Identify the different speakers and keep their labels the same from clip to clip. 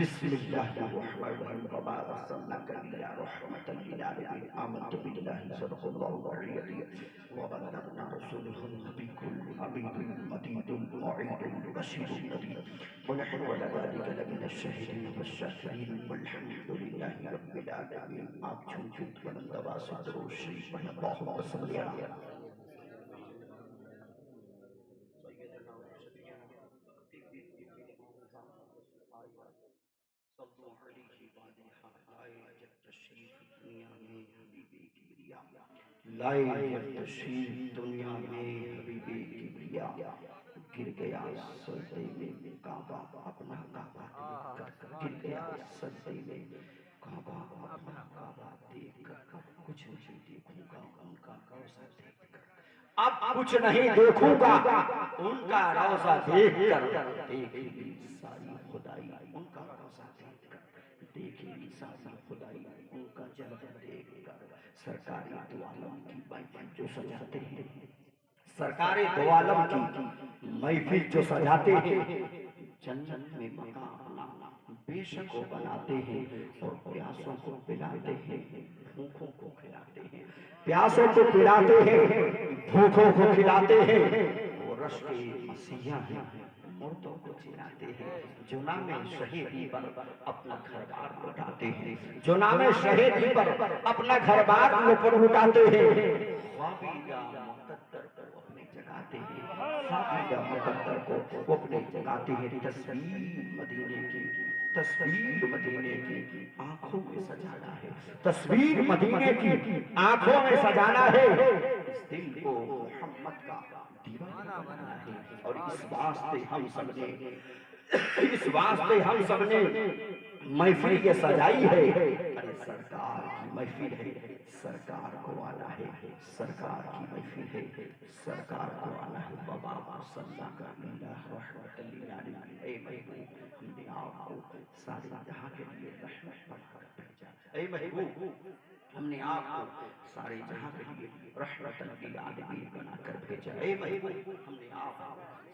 Speaker 1: بسم اللہ الرحمن الرحیم وما ارسلناک الا رحمۃ للعالمین آمنت باللہ صدق اللہ العظیم وبلغنا رسوله النبی الامین المجید الموعود البشیر النذیر ونحن على ذلك لمن الشاہدین والشاکرین والحمد للہ رب العالمین. آپ چھوٹ بلند آواز سے درود شریف پڑھیں. اللہم صل علی لائے تشریف دنیا میں حبیبِ کبریا. گر گیا سجدے میں کعبہ اپنا کعبہ دیکھ کر. گر گیا سجدے میں کعبہ اپنا کعبہ دیکھ کر. کچھ نہیں دیکھوں گا ان کا روضہ دیکھ کر. اب کچھ نہیں دیکھوں گا ان کا روضہ دیکھ کر. دیکھی ساری خدائی ان کا روضہ دیکھ کر. دیکھی ساری خدائی ان کا جلوہ دیکھ کر. سرکار دو عالم کی محفل جو سجاتے ہیں, سرکار دو عالم کی محفل جو سجاتے ہیں, جنت میں مقام اپنا بے شک کو بناتے ہیں اور پیاسوں کو پلاتے ہیں, بھوکوں کو کھلاتے ہیں. پیاسوں کو پلاتے ہیں, بھوکوں کو کھلاتے ہیں. وہ رشک مسیحا ہیں, مردوں کو جلاتے ہیں. جو نام شہیدی پر اپنا گھر بار لوٹاتے ہیں, جو نام شہیدی پر اپنا گھر بار لوٹاتے ہیں. خوابیدہ مقدر کو اپنے جگاتے ہیں, خوابیدہ مقدر کو وہ اپنے جگاتے ہیں. تصویر مدینے کی, تصویر مدینے کی آنکھوں میں سجانا ہے, تصویر مدینے کی آنکھوں میں سجانا ہے. اس دل کو محمد کا دیوانہ بنانا ہے. اور اس واسطے ہم سب نے محفل یہ سجائی ہے. ارے سرکار کی محفل ہے, سرکار کو آنا ہے, سرکار کی محفل ہے, سرکار کو آنا ہے. بابا صلی اللہ رحمت للعالمین. اے محبوب, ہم نے آپ کو سارے جہاں کے لیے رحمت بنا کر بھیجا. اے محبوب, ہم نے آپ کو سارے جہاں کے لیے رحمت للعالمین بنا کر بھیجا. اے محبوب, ہم نے آپ کو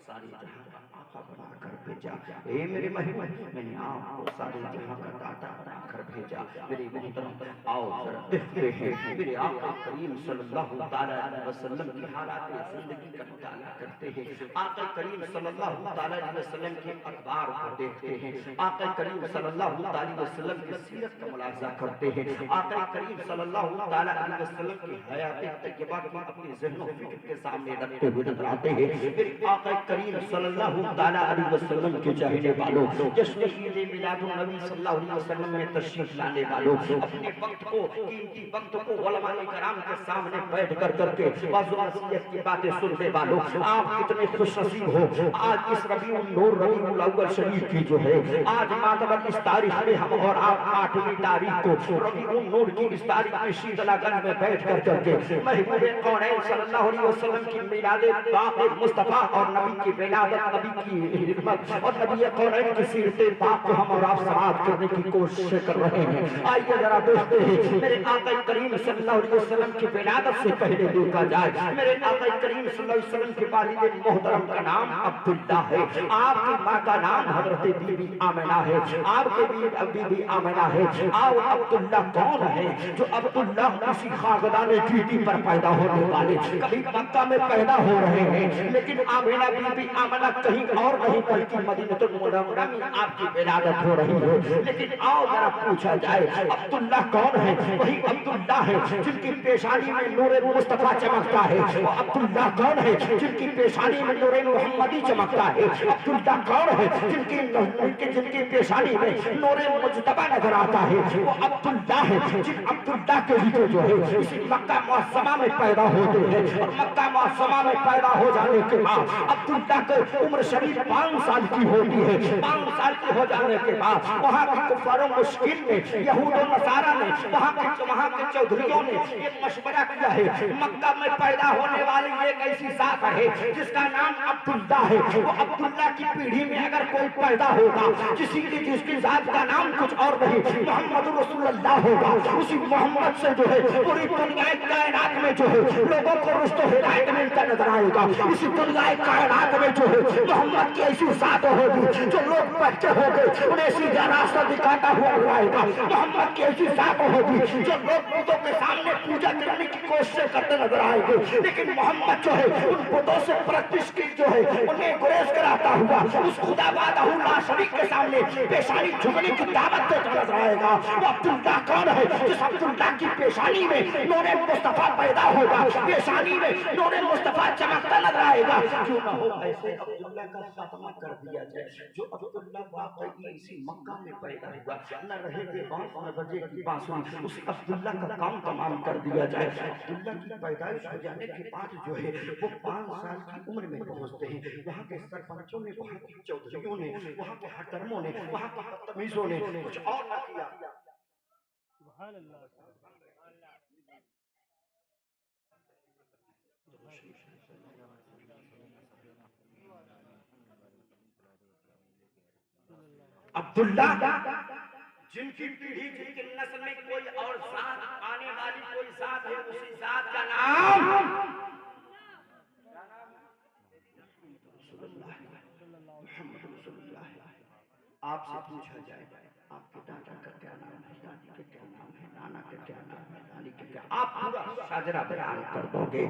Speaker 1: سارے جہاں کا آقا بنا کر بھیجا. اے میرے محبوب, میں نے آپ کو سارے جہاں کا داتا بنا کر بھیجا. میرے محترم آؤ ذرا دیکھتے ہیں میرے آقا کریم صلی اللہ تعالیٰ علیہ وسلم کی حالات زندگی کا مطالعہ کرتے ہیں. آقا کریم صلی اللہ تعالیٰ علیہ وسلم کے اخبار کو دیکھتے ہیں. آقا کریم صلی اللہ تعالیٰ علیہ وسلم کی سیرت کا ملاحظہ کرتے ہیں. آقا کریم صلی اللہ تعالیٰ علیہ وسلم کی حیات طیبہ کو اپنے ذہن و فکر کے سامنے رکھتے ہوئے نظر آتے ہیں. پھر آقا کریم صلی اللہ تعالیٰ علیہ وسلم کے چاہنے والوں, جشن عید میلاد النبی صلی اللہ علیہ وسلم میں تشریف لانے والوں, اپنے وقت کو, قیمتی وقت کو علماء کرام کے سامنے بیٹھ کر کے واضح نصیحت کی باتیں سننے والوں, آپ کتنے خوش نصیب ہو. آج اس ربیع النور ربیع الاول شریف کی جو ہے آج ماتبت اس تاریخ میں ہم اور آپ 8ویں تاریخ کو ربیع النور کی اس تاریخ میں شیتلا گنج میں بیٹھ کر کے محبوب کونین صلی اللہ علیہ وسلم کی میلاد پاک مصطفیٰ اور نبی کی ولادت, نبی کی خدمت اور نبی کونین کی سیرت پاک کو ہم اور آپ سماعت کرنے کی کوشش کر رہے ہیں. آئیے ذرا دیکھتے ہیں میرے آقا کریم صلی اللہ علیہ وسلم کی ولادت سے پہلے دیکھا جائے میرے آقا کریم صلی اللہ علیہ وسلم کے والد محترم کا نام عبداللہ ہے. آپ کی ماں کا نام حضرت بی بی آمنہ ہے. آپ کے بی بی آمنہ ہے. آؤ عبداللہ کون ہے؟ جو عبداللہ کسی خاندان ٹیٹی پر پیدا ہونے والے, کبھی مکہ میں پیدا ہو رہے ہیں, لیکن آمنہ بی بی آمنہ کہیں اور نہیں بلکہ مدینہ المنورہ میں آپ کی ولادت ہو رہی ہے. لیکن آؤ ذرا پوچھا جائے عبداللہ کون ہے؟ وہی عبداللہ ہے جن کی پیشانی میں نور مصطفیٰ چمکتا ہے. وہ عبداللہ کون ہے جن کی پیشانی میں نور محمدی چمکتا ہے؟ عبداللہ کون ہے جن کی پیشانی میں نور مجتبی نظر آتا ہے؟ وہ عبداللہ ہے جن عبداللہ کے ذکر جو ہے اسی مکہ معظمہ میں پیدا ہوتے ہیں. اور مکہ معظمہ میں پیدا ہو جانے کے بعد عبداللہ کی عمر شریف 5 سال کی ہوتی ہے. 5 سال کی ہو جانے کے بعد وہاں کے کفار و مشکل نے, یہود و نصارہ نے, وہاں کے چودھریوں نے ایک مشورہ کیا ہے. مکہ میں پیدا ہونے والی ایک ایسی ذات ہے جس کا نام عبداللہ ہے. وہ عبداللہ کی پیڑھی میں اگر کوئی پیدا ہوگا جس کی ذات کا نام کچھ اور نہیں, محمد رسول اللہ ہوگا. اسی محمد سے جو ہے پوری دنیا کائنات میں جو ہے لوگوں کو رشد و ہدایت ملتا نظر آئے گا. اسی دنیا کائنات میں جو ہے محمد کی ایسی ذات ہوگی جو لوگ بچے ہو گے انہیں سیدھا راستہ دکھاتا ہوا آئے گا. محمد کی ایسی ذات ہوگی جو لوگ بتوں کے سامنے پوجا کرنے کی کوشش کرتے نظر آئے گے, لیکن محمد جو ہے ان بتوں سے پرستش کی جو ہے انہیں گریز کراتا ہوا اس خدا وحدہ لا شریک کے سامنے پیشانی جھکنے کی دعوت دیتا نظر آئے گا. وہ عبداللہ کون ہے جس عبداللہ کی پیشانی میں نور مصطفیٰ پیدا ہوگا, پیشانی میں نور مصطفیٰ چمکتا نظر آئے گا. کیوں نہ ہو ایسے عبداللہ کا خاتمہ کر دیا جائے جو عبداللہ واقعی اسی مکہ میں پیدا ہوا, نہ رہے گے بانس نہ بجے کی بانسری, اس عبداللہ کا کام تمام کر دیا جائے. عبداللہ کی پیدائش ہو جانے کے بعد جو ہے وہ 5 سال کی عمر میں پہنچتے ہیں. وہاں کے سرپنچوں نے, وہاں کے چودھریوں نے, وہاں کے حکموں نے, وہاں کے بدتمیزوں نے کچھ اور نہ کیا. عبداللہ جن کی پیڑھی جن کی نسل میں کوئی اور ذات آنے والی کوئی ذات ہے, اسی ذات کا نام محمد رسول اللہ. آپ سے پوچھا جائے آپ کے دادا کا کیا نام ہے, دادی کا کیا نام ہے, نانا کا کیا نام ہے, نانی کا کیا, آپ پورا شاجرہ بیان کر دو گے.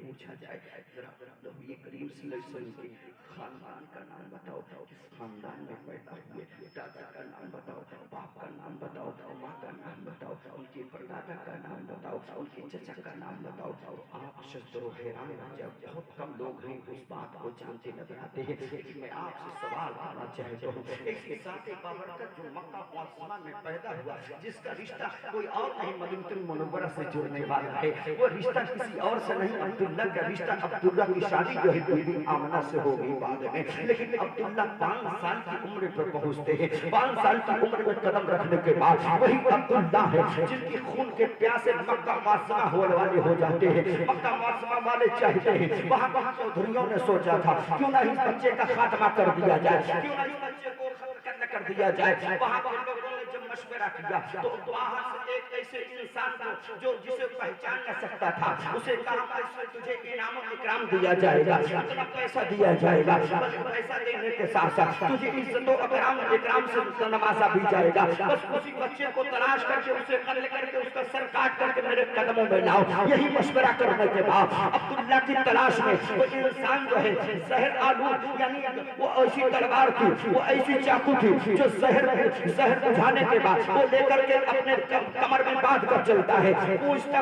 Speaker 1: پوچھا جائے ذرا نبی کریم صلی اللہ علیہ وسلم کے خاندان کا نام بتاؤ, کس خاندان میں پیدا ہوئے, دادا کا نام بتاؤ, باپ کا نام بتاؤ, ماں کا نام بتاؤ, ان کے پردادا کا نام بتاؤ, ان کے چچا کا نام بتاؤ. آپ شجر و حیران رہ جاؤ. بہت کم لوگ ہیں اس بات کو جانتے نظر آتے ہیں, لیکن میں آپ سے سوال کرنا چاہتا ہوں. ایک ذات بابرکت جو مکہ معظمہ میں پیدا ہوا, جس کا رشتہ کوئی اور نہیں مدینہ المنورہ سے جڑنے والا ہے, وہ رشتہ کسی اور سے نہیں, عبداللہ کا رشتہ. عبداللہ کی شادی جو ہے بی بی آمنہ سے ہو گئی بعد میں, لیکن عبداللہ 5 سال کی عمر پر پہنچتے ہیں. 5 سال کی عمر میں قدم رکھنے کے بعد وہی عبداللہ ہے جن کی خون کے پیاسے مکہ معظمہ ہونے والے ہو جاتے ہیں. مکہ معظمہ والے چاہتے ہیں, وہاں چودھریوں نے سوچا تھا کیوں نہ اس بچے کا خاتمہ کر دیا جائے, کیوں نہ اس بچے کو قتل کر دیا جائے. وہاں کے لوگوں نے جب مشورہ کیا تو وہاں سے ایک ایسے انسان کو جو جسے پہچان نہ سکتا تھا, اسے کہا تجھے انعام و اکرام دیا جائے گا, اتنا پیسہ دیا جائے گا, پیسہ دینے کے ساتھ ساتھ تجھے عزت و اکرام سے نوازا بھی جائے گا. بس اسی بچے کو تلاش کر کے اسے قتل کر کے اس کا سر کاٹ کر کے میرے قدموں میں لاؤ. یہی مشورہ کرنے کے بعد عبداللہ کی تلاش میں وہ انسان جو ہے زہر آلود, یعنی وہ ایسی تلوار تھی, وہ ایسی چاقو تھی جو زہر بجھانے کے بعد وہ لے کر کے اپنے کمر میں باندھ کر چلتا ہے. پوچھتا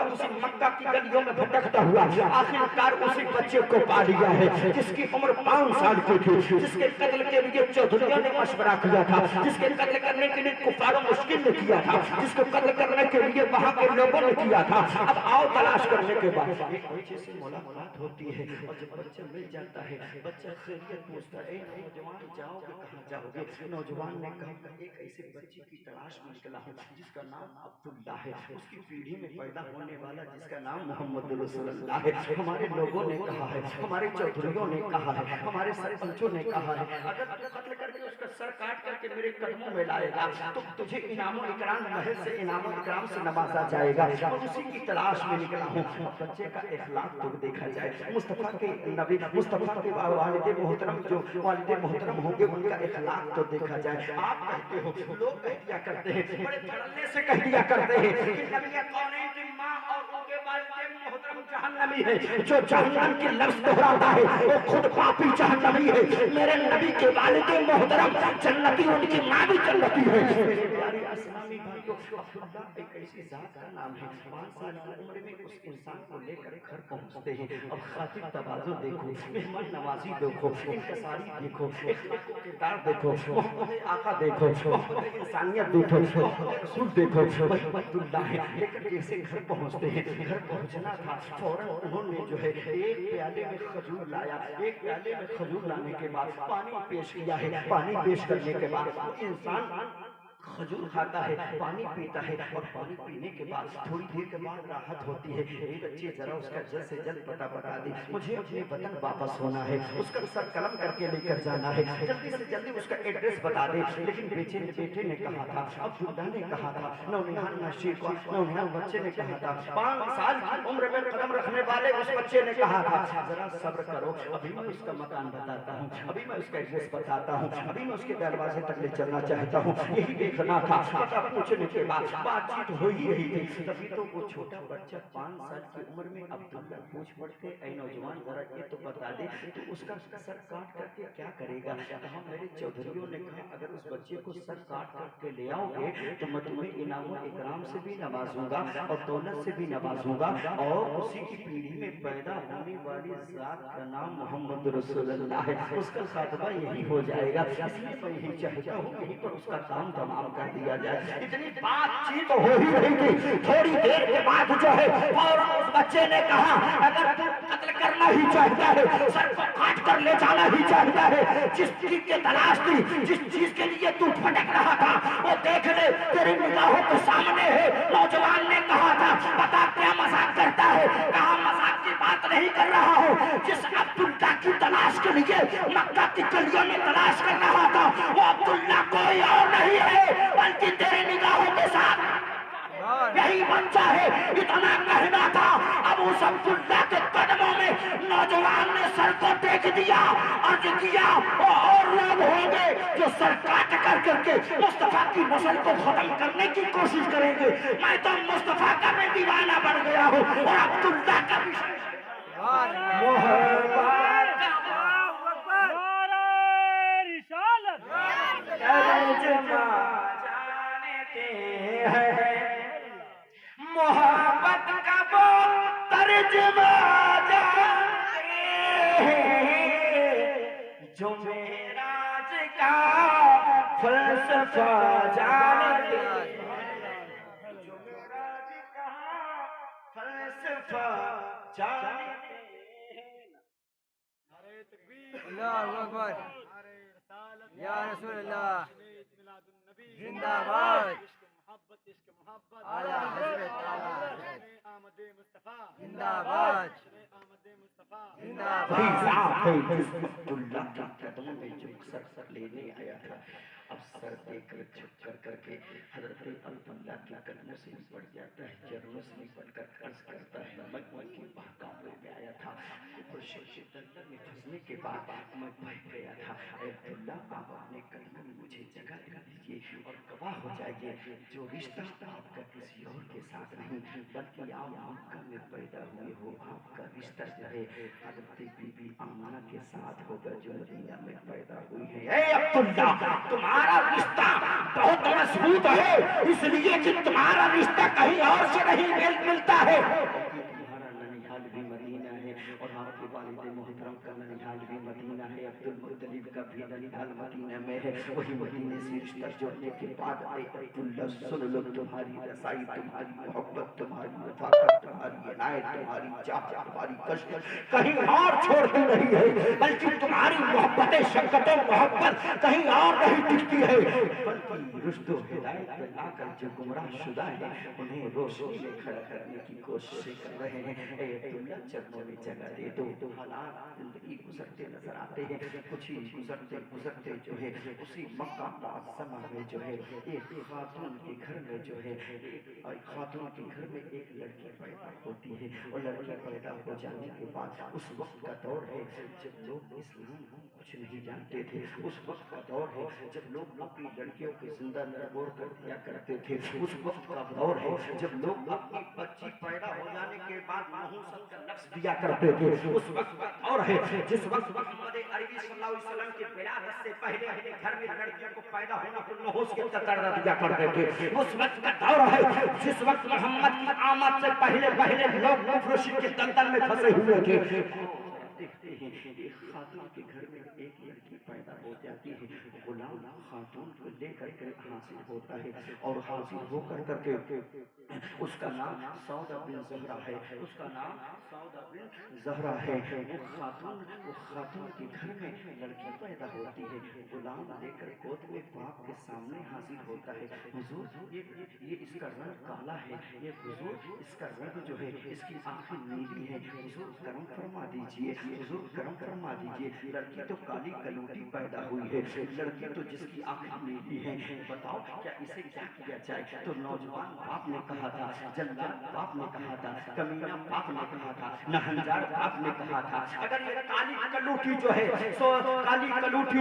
Speaker 1: اسی مکہ کی گلیوں میں بھٹکتا ہوا آخرکار اسی بچے کو پا لیا ہے جس کی عمر 5 سال کی تھی, جس کے قتل کے لیے چودھریوں نے مشورہ کیا تھا, جس کے قتل کرنے کے لیے کفار و مشکل نے کیا تھا, جس کو قتل کرنے کے لیے وہاں کے لوگوں نے کیا تھا. اب آؤ تلاش کرنے کے بعد ایک بچے سے ملاقات ہوتی ہے, اور جب بچہ مل جاتا ہے بچہ خیریت پوچھتا ہے, نوجوان جاؤ گے کہاں جاؤ گے. نوجوان نے کہا کہ ایک ایسے بچے کی تلاش میں نکلا ہوں جس کا نام عبداللہ ہے, اس کی پیڑھی میں پیدا ہونے والا جس کا نام محمد رسول اللہ ہے. ہمارے لوگوں نے کہا ہے, ہمارے چودھریوں نے کہا ہے, ہمارے سرپنچوں نے کہا ہے, اگر تو قتل کر کے اس کا سر کاٹ کر کے میرے قدموں میں لائے گا تو تجھے انعام و اکرام محل سے انعام و اکرام سے نوازا جائے گا. اور اسی کی تلاش میں نکلا ہوں. بچے کا اخلاق تو دیکھا جائے, مصطفیٰ کے نبی مصطفیٰ کے والد محترم جو والد محترم ہوں گے ان کا اخلاق تو دیکھا جائے. آپ کہتے ہو, لوگ کہہ دیا کرتے ہیں, بڑے دھڑلے سے کہہ دیا کرتے ہیں کہ نبی کونین کی ماں اور ان کے والد محترم جہنمی ہے. جو جہنم کی لفظ دہراتا ہے وہ خود پاپی جہنمی ہے. میرے نبی کے والد محترم جنتی, ان کی ماں بھی جنتی ہے. پیارے اسلامی بھائیو, عبداللہ ایک ایسی ذات کا نام ہے. 5 سال کی عمر میں اس انسان کو لے کر گھر پہنچتے ہیں. اب خاطر تواضع دیکھو, مہمان نوازی دیکھو, انکساری دیکھو, اخلاق و کردار دیکھو, محبت آقا دیکھو, محبت انسانیت دیکھو, محبت رسول دیکھو. عبداللہ ہے لے کر کیسے گھر پہنچتے ہیں. گھر پہنچنا تھا فوراً انہوں نے جو ہے ایک پیالے میں کھجور لایا. ایک پیالے میں کھجور لانے کے بعد پانی پیش کیا ہے. پانی پیش کرنے کے بعد وہ انسان खजूर खाता है, पानी पीता है और पानी पीने के बाद थोड़ी देर के बाद राहत होती है। ये बच्चे जरा उसका जल्द से जल्द पता बता दे, मुझे अपने वतन वापस होना है, उसका सर कलम करके लेकर जाना है, जल्दी से जल्दी उसका एड्रेस बता दे। लेकिन बेटे ने कहा था, अब्दुल्ला ने कहा था, नौनिहाल नशीर को नौनिहाल बच्चे ने कहा था, 5 साल की उम्र में कदम रखने वाले उस बच्चे ने कहा था, जरा सब्र करो, अभी मैं उसका मकान बताता हूँ, अभी मैं उसका एड्रेस बताता हूँ, अभी मैं उसके दरवाजे तक ले चलना चाहता हूँ। यही देखना था। पता पूछने के बाद बातचीत हो ही रही थी, तभी तो वो छोटा बच्चा 5 साल की उम्र में अब्दुल्ला पूछ पड़ते, ऐ नौजवान जरा ये तो बता दे, तो उसका सर काट करके क्या करेगा? कहा मेरे चौधरियों ने कहा अगर उस बच्चे को सर काट करके ले आओगे तो मैं तुम्हें इनाम इकराम से भी नवाजूंगा और दौलत से भी नवाजूंगा, और उसी की पीढ़ी में पैदा होने वाली जात का नाम मोहम्मद रसूलुल्लाह है, उसका खात्मा यही हो जाएगा। इसलिए मैं यही चाहता हूँ यहीं पर उसका काम तमाम कर दिया जाए। इतनी बातचीत हो ही रही थी, थोड़ी देर के बाद जो है और उस बच्चे ने कहा अगर तू कत्ल करना ही चाहता है, सर को काट कर ले जाना ही चाहता है, जिस चीज की तलाश थी, जिस चीज के लिए तू भटक रहा था वो देख ले, तेरी निगाहों के सामने है। नौजवान ने कहा था बता क्या मजाक करता है? कहा मजाक की बात नहीं कर रहा हूँ, जिस अब्दुल्ला की तलाश के लिए मक्का की गलियों में तलाश कर रहा था वो अब्दुल्ला कोई और नहीं है बल्कि तेरी निगाहों के साथ यही बच्चा है। इतना कहना था, अब उस अब्दुल्ला के कदमों में नौजवान ने सर को टेक दिया, अर्ज किया और लोग होंगे जो सर काट कर करके मुस्तफा की नस्ल को खत्म करने की कोशिश करेंगे। मैं तो मुस्तफा का मैं दीवाना बन गया हूँ और अब्दुल्ला का भी मोहब्बत का वो तर्जुमा जानते हैं जो मेराज का फलसफा जानते हैं, जो मेराज का फलसफा जानते हैं। नारे तकबीर, अल्लाहू अकबर, या रसूल अल्लाह, जिंदाबाद, आला हज़रत आमद मुस्तफा जिंदाबाद, जिंदाबाद। अब्दुल्ला के कदमों में जो सर लेने आया था, अब सर देकर झुक कर करके हजरत अब्दुल्ला के कदमों से बढ़ जाता है, चरणों से बढ़कर अर्ज करता है मैं की बहकावे में आया था, खुर्शीद के दलदल में फंसने के बाद मैं बह गया था। अब्दुल्ला आप अपने कदमों में मुझे जगह लगा दीजिए और गवाह हो जाइए जो रिश्ता आपका किसी और के साथ नहीं बल्कि आप मक्का में पैदा हुए हो, आपका रिश्ता जो है हजरत बीबी आमना के साथ होगा जो मदीना में पैदा हुई है। ए अब्दुल्ला, तुम्हारा रिश्ता बहुत मजबूत है, इसलिए कि तुम्हारा रिश्ता कहीं और से नहीं मिलता है। तुम्हारा ननिहाल भी मदीना है और आपके वालिद मोहतरम का ननिहाल भी मदीना है, अब्दुल मुत्तलिब का भी ननिहाल मदीना में है। वही मदीने से रिश्ता जोड़ने के बाद अब्दुल्ला सुन लो, तुम्हारी रसाई, तुम्हारी मोहब्बत, तुम्हारी रफाकत, तुम्हारी इनायत, तुम्हारी चाहत, तुम्हारी कश्श कहीं और छोड़ती नहीं है, बल्कि तुम्हारी मोहब्बतें शफ़क़त मोहब्बत कहीं और नहीं टिकती है, बल्कि रुश्द व हिदायत पे लाकर जो गुमराह शुदा है उन्हें रोशनी में खड़ा करने की कोशिश कर रहे हैं। ए अब्दुल्ला, चरणों में जगह दे दो। हालात जिंदगी गुजरते नजर आते हैं, कुछ ही गुजरते गुजरते जो है उसी मक्का मुअज़्ज़मा में जो है एक खातून के घर में जो है खातून के घर में एक लड़की पैदा होती है और लड़की पैदा हो जाने के बाद उस वक्त का दौर है जब लोग इस्लाम कुछ नहीं जानते थे, उस वक्त का दौर है जब लोग अपनी लड़कियों की जिंदा नरगोर कर दिया करते थे, उस वक्त का दौर है जब लोग अपनी बच्ची पैदा हो जाने के बाद नहुसत का लफ्ज़ दिया करते थे, उस वक्त का दौर है जिस वक्त मोहम्मद अरबी सल्लल्लाहु अलैहि वसल्लम के विलादत से पहले अपने घर में लड़कियों को पैदा होना को नहुस के दर्जा दिया करते थे, उस वक्त का दौर है जिस वक्त मोहम्मद की आमद से पहले पहले लोग कुफ्र के दलदल में फंसे हुए थे। देखते ہیں ایک خاتون کے گھر میں ایک لڑکی پیدا ہو جاتی ہے، غلام خاتون کو لے کر کے حاصل ہوتا ہے اور حاصل ہو کر کے اس کا نام سودا بن زہرا ہے، اس کا نام سودا بن زہرا ہے۔ وہ خاتون کے گھر میں لڑکی پیدا ہوتی ہے، غلام لے کر گود میں باپ کے سامنے حاضر ہوتا ہے، حضور یہ اس کا رنگ کالا ہے، یہ حضور اس کا رنگ جو ہے اس کی آنکھیں نیلی ہے، حضور کرم فرما دیجئے، حضور کرم فرما دیجئے، لڑکی تو کالی کلوٹی پیدا ہوئی ہے، لڑکی تو جس کی آنکھیں نیلی ہیں، بتاؤ کیا اسے کیا کیا جائے؟ تو نوجوان باپ نے کہا تھا، جلاد باپ نے کہا تھا، کمینہ باپ نے کہا تھا، نہنجار باپ نے کہا تھا، اگر یہ کالی کلوٹی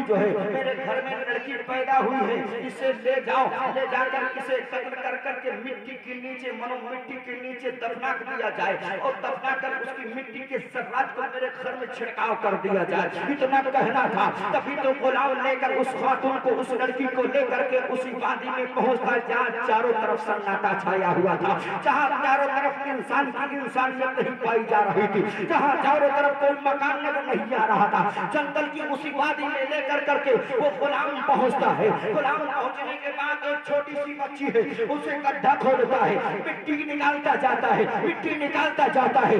Speaker 1: جو ہے میرے گھر میں لڑکی پیدا ہوئی ہے، اسے لے جاؤ، لے جا کر اسے قتل کر کے مٹی کے نیچے مٹی کے نیچے دفنا دیا جائے اور دفنا کر اس کی مٹی کے ذرات کو میرے گھر میں چھڑکاؤ کر دیا جائے، اتنا کہنا تھا۔ تبھی تو غلام لے کر اس خاتون کو، اس لڑکی کو لے کر کے اسی وادی میں پہنچتا جہاں چاروں طرف سناٹا چھایا ہوا تھا، جہاں چاروں طرف انسان کی انسانیت نہیں پائی جا رہی تھی، جہاں چاروں طرف کوئی مکان نظر نہیں آ رہا تھا، جنگل کی اسی وادی میں لے کر کے وہ غلام پہنچتا ہے۔ غلام پہنچنے کے بعد ایک چھوٹی سی بچی ہے، اسے گڈھا کھودتا ہے، مٹی نکالتا جاتا ہے، مٹی نکالتا جاتا ہے،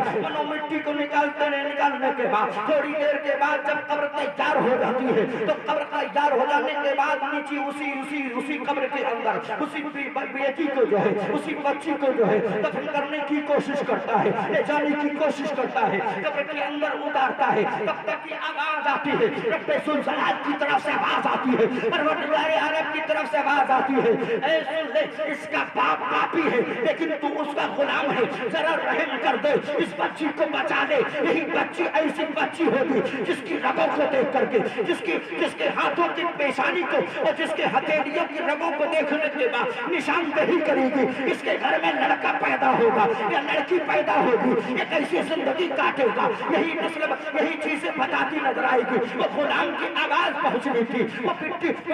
Speaker 1: مٹی کو نکالنے کے بعد تھوڑی دیر کے بعد جب قبر تیار ہو جاتی ہے تو قبر تیار ہو جانے کے بعد نیچے اسی قبر کے اندر اسی بیٹی کو جو ہے، اسی بچی کو جو ہے دفن کرنے کی کوشش کرتا ہے، لے جانے کی کوشش کرتا ہے، قبر کے اندر اتارتا ہے، تب تک کی آواز آتی ہے، رب سلسلات کی طرف سے آواز آتی ہے، پروردگار عالم کی طرف سے آواز آتی ہے، اے سن لے، اس کا باپ پاپی ہے لیکن تو اس کا غلام ہے، ذرا رحم کر دے، اس بچی کو بچا لے۔ یہی بچی ایسی بچی ہوگی جس کی رگوں کو دیکھ کر کے، جس کے ہاتھوں کی پیشانی کو اور جس کے ہتھیلیوں کی رگوں کو دیکھنے کے بعد نشاندہی کرے گی، اس کے گھر میں لڑکا پیدا ہوگا یا لڑکی پیدا ہوگی، ایک ایسی زندگی کاٹے گا۔ یہی نسل یہی چیزیں بتاتی نظر آئے گی۔ وہ غلام کی آواز پہنچنی تھی، وہ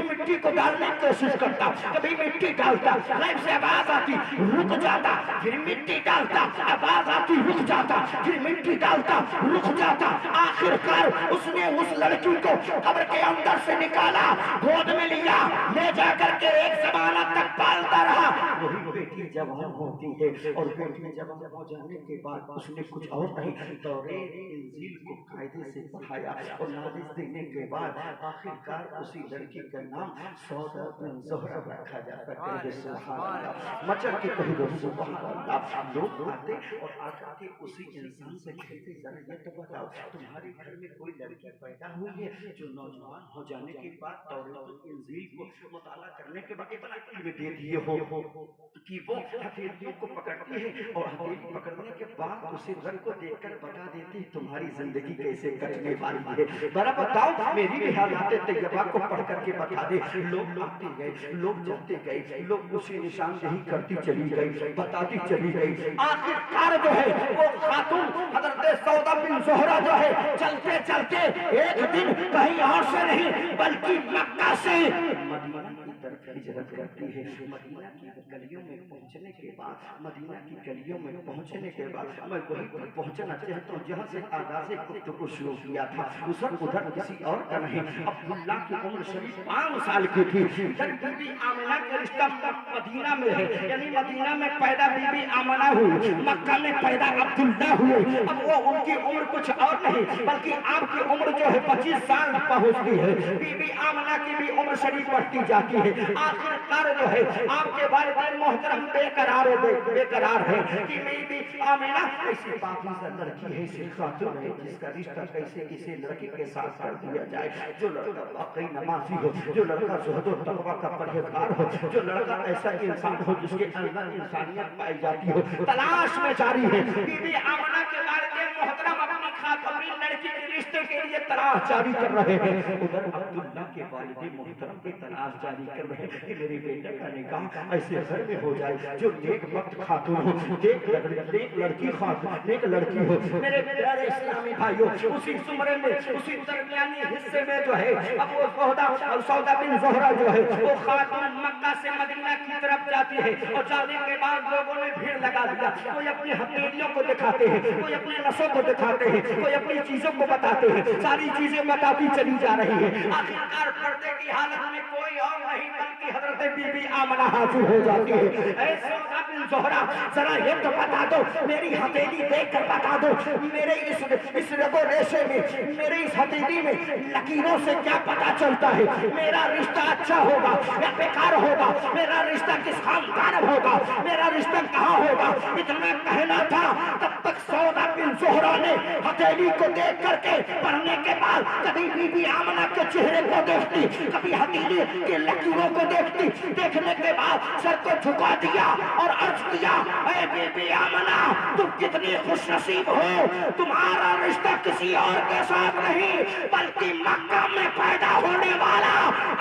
Speaker 1: مٹی کو ڈالنے کی کوشش کرتا، کبھی مٹی ڈالتا، لائف سے آواز آتی، رک جاتا، پھر مٹی ڈالتا، آواز آتی، رک جاتا، پھر مٹی ڈالتا، رک جاتا، آخر کار اس نے اس لڑکی کو قبر کے اندر سے نکالا، گود میں لیا، لے جا کر کے ایک زمانہ تک پالتا رہا۔ وہی بیٹی جوان ہوتی ہے اور بیٹی جوان ہو جانے کے بعد اس نے کچھ اور نہیں، توریت انجیل کو قاعدے سے پڑھایا اور نالج دینے کے بعد آخر کار اسی لڑکی کا نام سودا بن زہرا رکھا جاتا ہے۔ سبحان اللہ، مچل کے کہیں دو سبحان اللہ۔ لوگ آتے اور آ کر کے اسی انسان سے کہتے، ذرا یہ تو بتاؤ تمہارے گھر میں کوئی لڑکی پیدا ہوئی ہے جو نوجوان ہو جانے کے بعد توریت انجیل کو مطالعہ کرنے کے بعد اتنا علم دے دیے ہو کہ وہ ہتھیلیوں کو پکڑتی ہے اور ہتھیلی پکڑنے کے بعد اسے رنگ کو دیکھ کر بتا دیتی تمہاری زندگی کیسے کٹنے والی ہے، ذرا بتاؤ میری بھی حالات طیبہ کو پڑھ کر کے بتا دے۔ لوگ آتے گئے، لوگ جاتے گئے، لوگ اسی نشاندہی کرتی چلی گئی، بتاتی چلی گئی۔ آخر کار جو ہے وہ خاتون حضرت سودا بن زہرا جو ہے چلتے چلتے ایک دن کہیں اور سے نہیں بلکہ مکہ سے مدینہ کی طرف ہجرت کرتی ہے۔ مدینہ کی گلیوں میں پہنچنے کے بعد میں وہیں پر پہنچنا چاہتا ہوں جہاں سے آغاز گفتگو شروع کیا تھا، ادھر کسی اور کا نہیں۔ عبداللہ کی عمر شریف 5 سال کی تھی، ادھر بی بی آمنہ کا رشتہ مدینہ میں ہے، یعنی مدینہ میں پیدا بی بی آمنہ ہوئی، مکہ میں پیدا عبداللہ ہوئے۔ اب وہ ان کی عمر کچھ اور نہیں بلکہ آپ کی عمر جو ہے 25 سال پہنچ گئی ہے۔ بی بی آمنہ کی بھی عمر شریف بڑھتی جاتی ہے۔ آخر کار جو ہے آپ کے والدین محترم بے قرار ہے کہ میری بی آمنہ ایسی پاکیزہ لڑکی ہے، ایسی خاتون ہے جس کا رشتہ کیسے کسی لڑکی کے ساتھ کر دیا جائے، جو لڑکا واقعی نمازی ہو، جو لڑکا زہد و تقویٰ کا پرہیزگار ہو، جو لڑکا ایسا انسان ہو جس کے اندر انسانیت پائی جاتی ہو۔ تلاش میں جاری ہے، بی بی آمنہ کے والدین محترم اپنی خاتون لڑکی کے رشتے کے لیے تلاش جاری کر رہے ہیں، ادھر عبداللہ کے والدین محترم کی تلاش جاری کر رہے ہیں کہ میرے بیٹے کا نکاح ایسے گھر میں ہو جائے جو نیک وقت خاتون ہو، نیک لڑکی خاتون، نیک لڑکی ہو۔ میرے پیارے اسلامی بھائیوں، اسی زمرے میں، اسی درمیانی حصے میں جو ہے اب وہ سودا بن زہرا جو ہے وہ خاتون مکہ سے مدینہ کی طرف جاتی ہے اور جانے کے بعد لوگوں نے بھیڑ لگا دیا، کوئی اپنی ہتھیلیوں کو دکھاتے ہیں، کوئی اپنے نسوں کو دکھاتے ہیں، کوئی اپنی چیزوں کو बताते हैं, सारी चीजें बताती चली जा रही है। आखिरकार पर्दे की हालत में कोई और नहीं बल्कि हजरत बीबी आमना हाजिर हो जाती है। ऐ सौदा बिन ज़ोहरा, जरा ये तो बता दो, मेरी हथेली देख कर बता दो, मेरे इस रगो रेशे में, मेरे इस हथेली में लकीरों से क्या पता चलता है? मेरा रिश्ता अच्छा होगा या बेकार होगा? मेरा रिश्ता किस खानदान में होगा? मेरा रिश्ता कहाँ होगा? इतना कहना था, तब तक सौदा बिन ज़ोहरा ने हथेली को देख करके पढ़ने के बाद कभी बीबी आमना के चेहरे को देखती, कभी हथेली के लकीरों को देखती, देखने के बाद सर को झुका दिया और अर्ज किया, ऐ बीबी आमना, तुम कितनी खुशनसीब हो, तुम्हारा रिश्ता किसी और के साथ नहीं बल्कि मक्का में पैदा होने वाला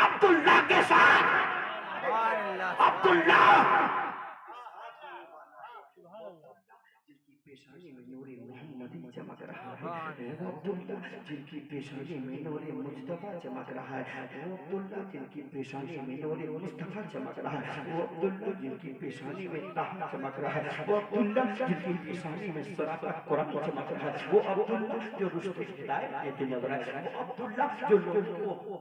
Speaker 1: अब्दुल्ला के साथ। अब्दुल्ला जिनकी पेशानी में नूरे मोहम्मदी चमक रहा है, वो अब्दुल्ला जिनकी पेशानी में नूरे मुस्तफा चमक रहा है, वो अब्दुल्ला जिनकी पेशानी में नूरे मुस्तफा चमक रहा है, वो अब्दुल्ला जिनकी पेशानी में ताहा चमक रहा है, वो अब्दुल्ला जिनकी पेशानी में सराफा कुरान चमक रहा है, वो अब्दुल्ला जो रुश्ते हिदायत देते नजर आए, वो अब्दुल्ला जो लोगों को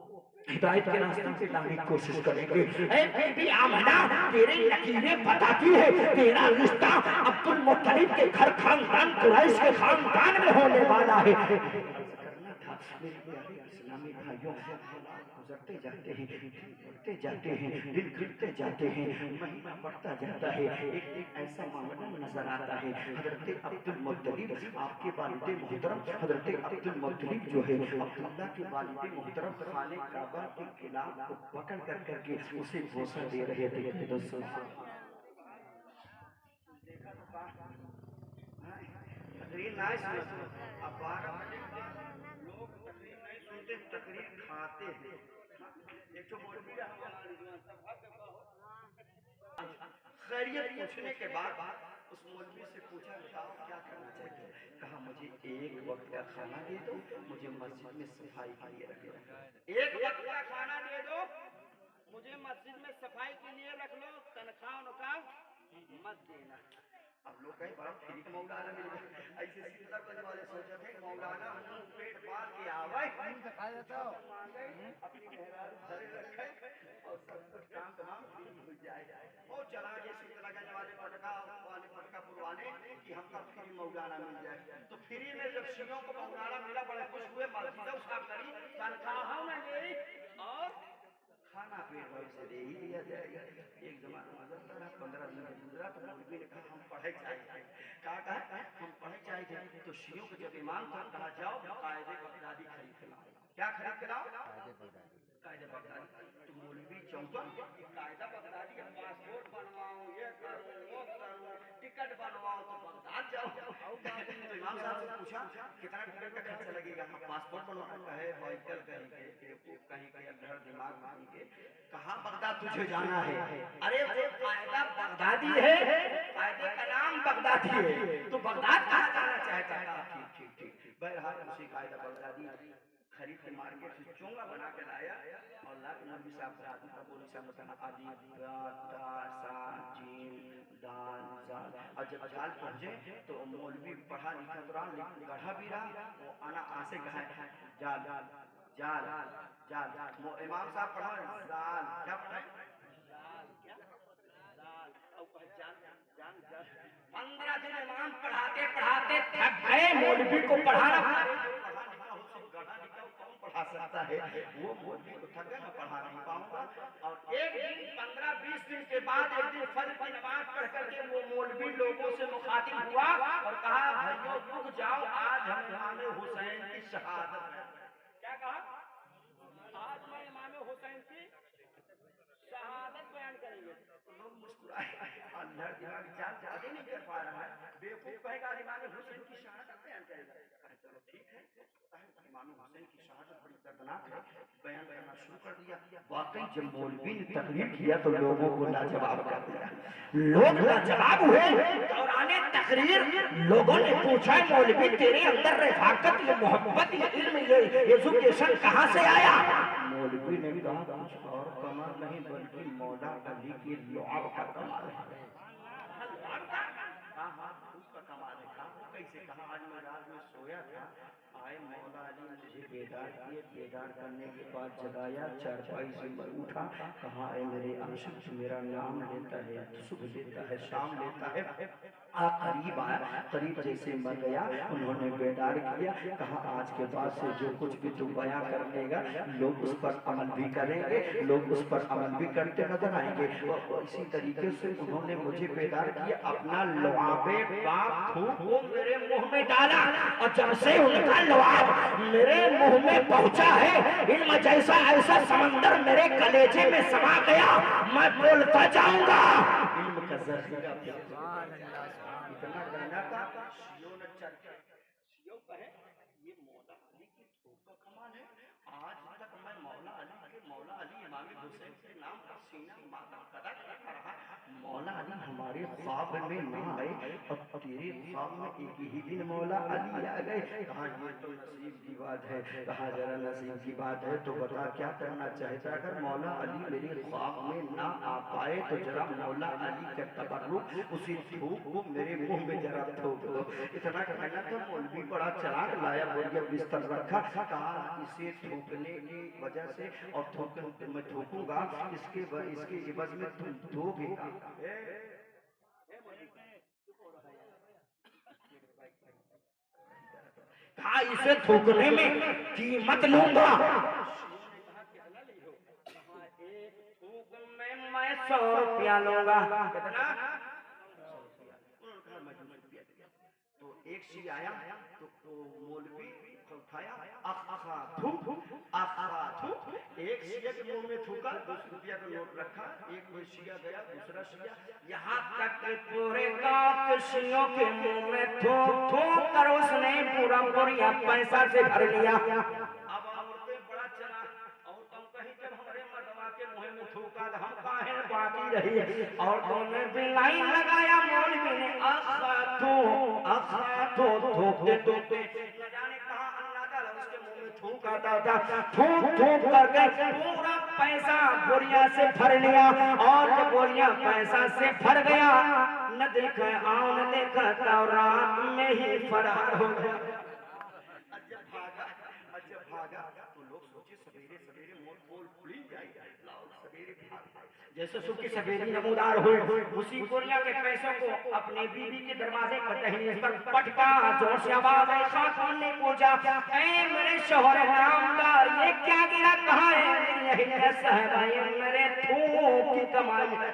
Speaker 1: हिदायत के रास्ते पे लाने की कोशिश करेंगे। ऐ बीबी आमना, तेरी लकीरें बताती है तेरा रिश्ता अब्दुल मुत्तलिब के घर खानदान कुरैश के खानदान में होने वाला है। करना था मेरे प्यारे इस्लामी भाइयों, गुजरते जाते हैं, बढ़ते जाते हैं, दिन घटते जाते हैं, महीना बढ़ता जाता है, एक ऐसा मामला नजर आता है, हजरत अब्दुल मुत्तलिब आपके वालिद मोहतरम हजरत अब्दुल मुत्तलिब जो है अब्दुल्ला के वालिद मोहतरम खाने काबा के खिलाफ को पकड़ कर करके उसे भोसा दे रहे थे। दोस्तों तकरीर ना सुनते, अब 12 बजे लोग तकरीर नहीं सुनते, तकरीर खाते हैं। एक तो खैरियत पूछने के बाद उस मौलवी से पूछा, बताओ क्या करना चाहिए? कहा, मुझे एक वक्त का खाना दे दो, मुझे मस्जिद में सफाई के लिए रख लो। एक वक्त का खाना दे दो, मुझे मस्जिद में सफाई के लिए रख लो, तनख्वाह उनका मत देना। अब लोग कहीं बड़ा फ्री का मौलाना मिल गया, ऐसे सीतागंज वाले सोचे थे मौलाना मुंह पेट बांध के आवे, अपनी मेहरारू घरे रखे और सब कुछ काम तमाम हो जाए और चला गए सीतागंज वाले पटकापुर वाले कि हमका फ्री मौलाना मिल जाए। तो फ्री में जब शियों को मौलाना मिला, बड़े खुश हुए, मस्जिद साफ करी, तनख्वाह न ली और खाना पेट भर से दे ही दिया जाएगा। एक जमाना गुजरता रहा, 15 दिन गुजरा तो मौलवी ने कहा, हम पढ़े चाहिए। कहा हम पढ़े चाहिए। तो शियों को जब इमाम था, कहा जाओ कायदे बगदादी खरीद के लाओ। क्या खरीद के लाओ? कायदे बगदादी। तो मौलवी चौंका, कायदा बगदादी, पासपोर्ट बनवाओ, ये करो वो करो, टिकट बनवाओ तो बगदाद जाओ। तो इमाम साहब से पूछा, कितना टिकट का खर्चा लगेगा? पासपोर्ट बनवाना है, व्हीकल कहीं के घर दिमाग कहीं के, कहाँ बगदाद तुझे जाना है? अरे वो कायदा बगदादी है, कायदे का नाम बगदादी है, तो बगदाद कहाँ जाना चाहता है? ठीक। बहरहाल उसी कायदा बगदादी खरीद के मार्केट से चोंगा बना के लाया और ला के नबी साहब से आदमी का बोली साहब बताना आदि और जब जाल पहुंचे तो मौलवी पढ़ा लिखा तो रहा, लेकिन गढ़ा भी रहा, वो आना आसे कहा जाल जाल जाल। इमाम साहब पढ़ा जाल, क्या पढ़ा? जाल 15 दिन इमाम पढ़ाते पढ़ाते थक गए, मौलवी को पढ़ाना पढ़ा सकता है, वो मौलवी को थक गया, मैं पढ़ा नहीं पाऊंगा। और एक दिन 15-20 दिन के बाद एक दिन फजर की नमाज पढ़ करके वो मौलवी लोगों से मुखातिब हुआ और कहा, भाइयों रुक जाओ, आज हम इमाम हुसैन की शहादत है। क्या कहा? आज मैं इमाम हुसैन की शहादत बयान करेंगे। तो लोग मुस्कुराए, अंदर दिमाग ज्यादा नहीं कर पा रहा है, बेवकूफ कहेगा इमाम हुसैन की शहादत बयान करेगा। चलो ठीक है, इमाम हुसैन की शहादत बड़ी दर्दनाक है, बयान करना शुरू कर दिया। वाकई जब मौलवी ने तकरीर किया तो लोगों को लाजवाब कर दिया, लोग लाजवाब हुए। दौराने तकरीर लोगों ने पूछा, मौलवी तेरे अंदर रफाकत, ये मोहब्बत, ये इल्म, ये एजुकेशन कहाँ से आया? मौलवी ने कहा, कुछ और कमाल नहीं बल्कि मौला अली की दुआ का कमाल है। हाँ, उसका कमाल है। कैसे? कहा, आज मैं रात में सोया था, मौला अली मुझे बेदार किए, बेदार करने के बाद जगाया, चारपाई से मैं उठा, कहा ऐ मेरे आशिक मेरा नाम लेता है, सुबह लेता है, शाम लेता है, करीब आया, करीब जैसे मैं गया उन्होंने बेदार किया, कहा आज के बाद से जो कुछ भी तू बयां कर लेगा लोग उस पर अमल भी करेंगे, लोग उस पर अमल भी करते नजर आएंगे। इसी तरीके से उन्होंने मुझे बेदार किया, अपना लुआबे बाप थूक को मेरे मुंह में डाला, और जब से उनका लुआब मेरे मुंह में पहुंचा है, इल्म जैसा ऐसा समंदर मेरे कलेजे में समा गया, मैं बोलता जाऊंगा। इल्म का ज़ख़ीरा इतना कहना था, शियों ने चर्चा, शियों कहे ये मौला अली की थूक का कमाल है। आज तक मैं मौला अली इमाम हुसैन के नाम का सीना मातम कदा करता रहा, मौला अली हमारे ख्वाब में ना आए, अब तेरे ख्वाब में एक ही दिन मौला अली आ गए। कहा ये तो नसीब की बात है, कहा जरा नसीब की बात है तो बता क्या करना चाहता, अगर मौला अली मेरे ख्वाब में ना आ पाए तो जरा मौला अली का तबर्रुक उसी थूक को मेरे मुंह में जरा थूक दो। इतना कहना था, मौलवी बड़ा चालाक लाया, बोलिया बिस्तर रखा, कहा इसे थूकने की वजह से और मैं थूकूंगा, इसके एवज में तुम थूकेगा। कहा इसे थूकने में कीमत लूंगा, एक थूक में मैं 100 रुपया लूंगा। कितना? तो एक शी आया तो मौलवी उठाया, एक शिया के मुंह में थूका, 10 रुपया का नोट रखा, एक में शिया गया, दूसरा शिया, यहाँ तक कि पूरे गांव के शियों के मुंह में थूक कर उसने पूरा बोरिया पैसा से भर लिया। अब औरतें बड़ा चला, और तुम कहीं जब हमारे मर्दवा के मुंह में थूका तो हम काहे बाकी रही, और उन्होंने भी लाइन लगाया, मौलवी ने थूकते न जाने कहाँ अल्लाह ताला उसके मुंह में थूक आता था, थूक करके पूरा पैसा बोरिया से भर लिया, और जब बोरिया पैसा से भर गया न देखा आओ न देखा तो रात में ही फरार हो गया। जब भागा तो लोग सोचे सवेरे सवेरे मोल खुली जाएगा, सवेरे भाग जैसे सुबह सवेरी नमूदार हुए, उसी बोरिया के पैसों को अपने बीवी के दरवाजे पर दहलीज पर पटका, जोर से आवाज आई, खातून ने पूछा ऐ मेरे शौहर नामदार ये क्या गिरा, कहाँ है? यही है साहबा, ये मेरे थूक की कमाई है,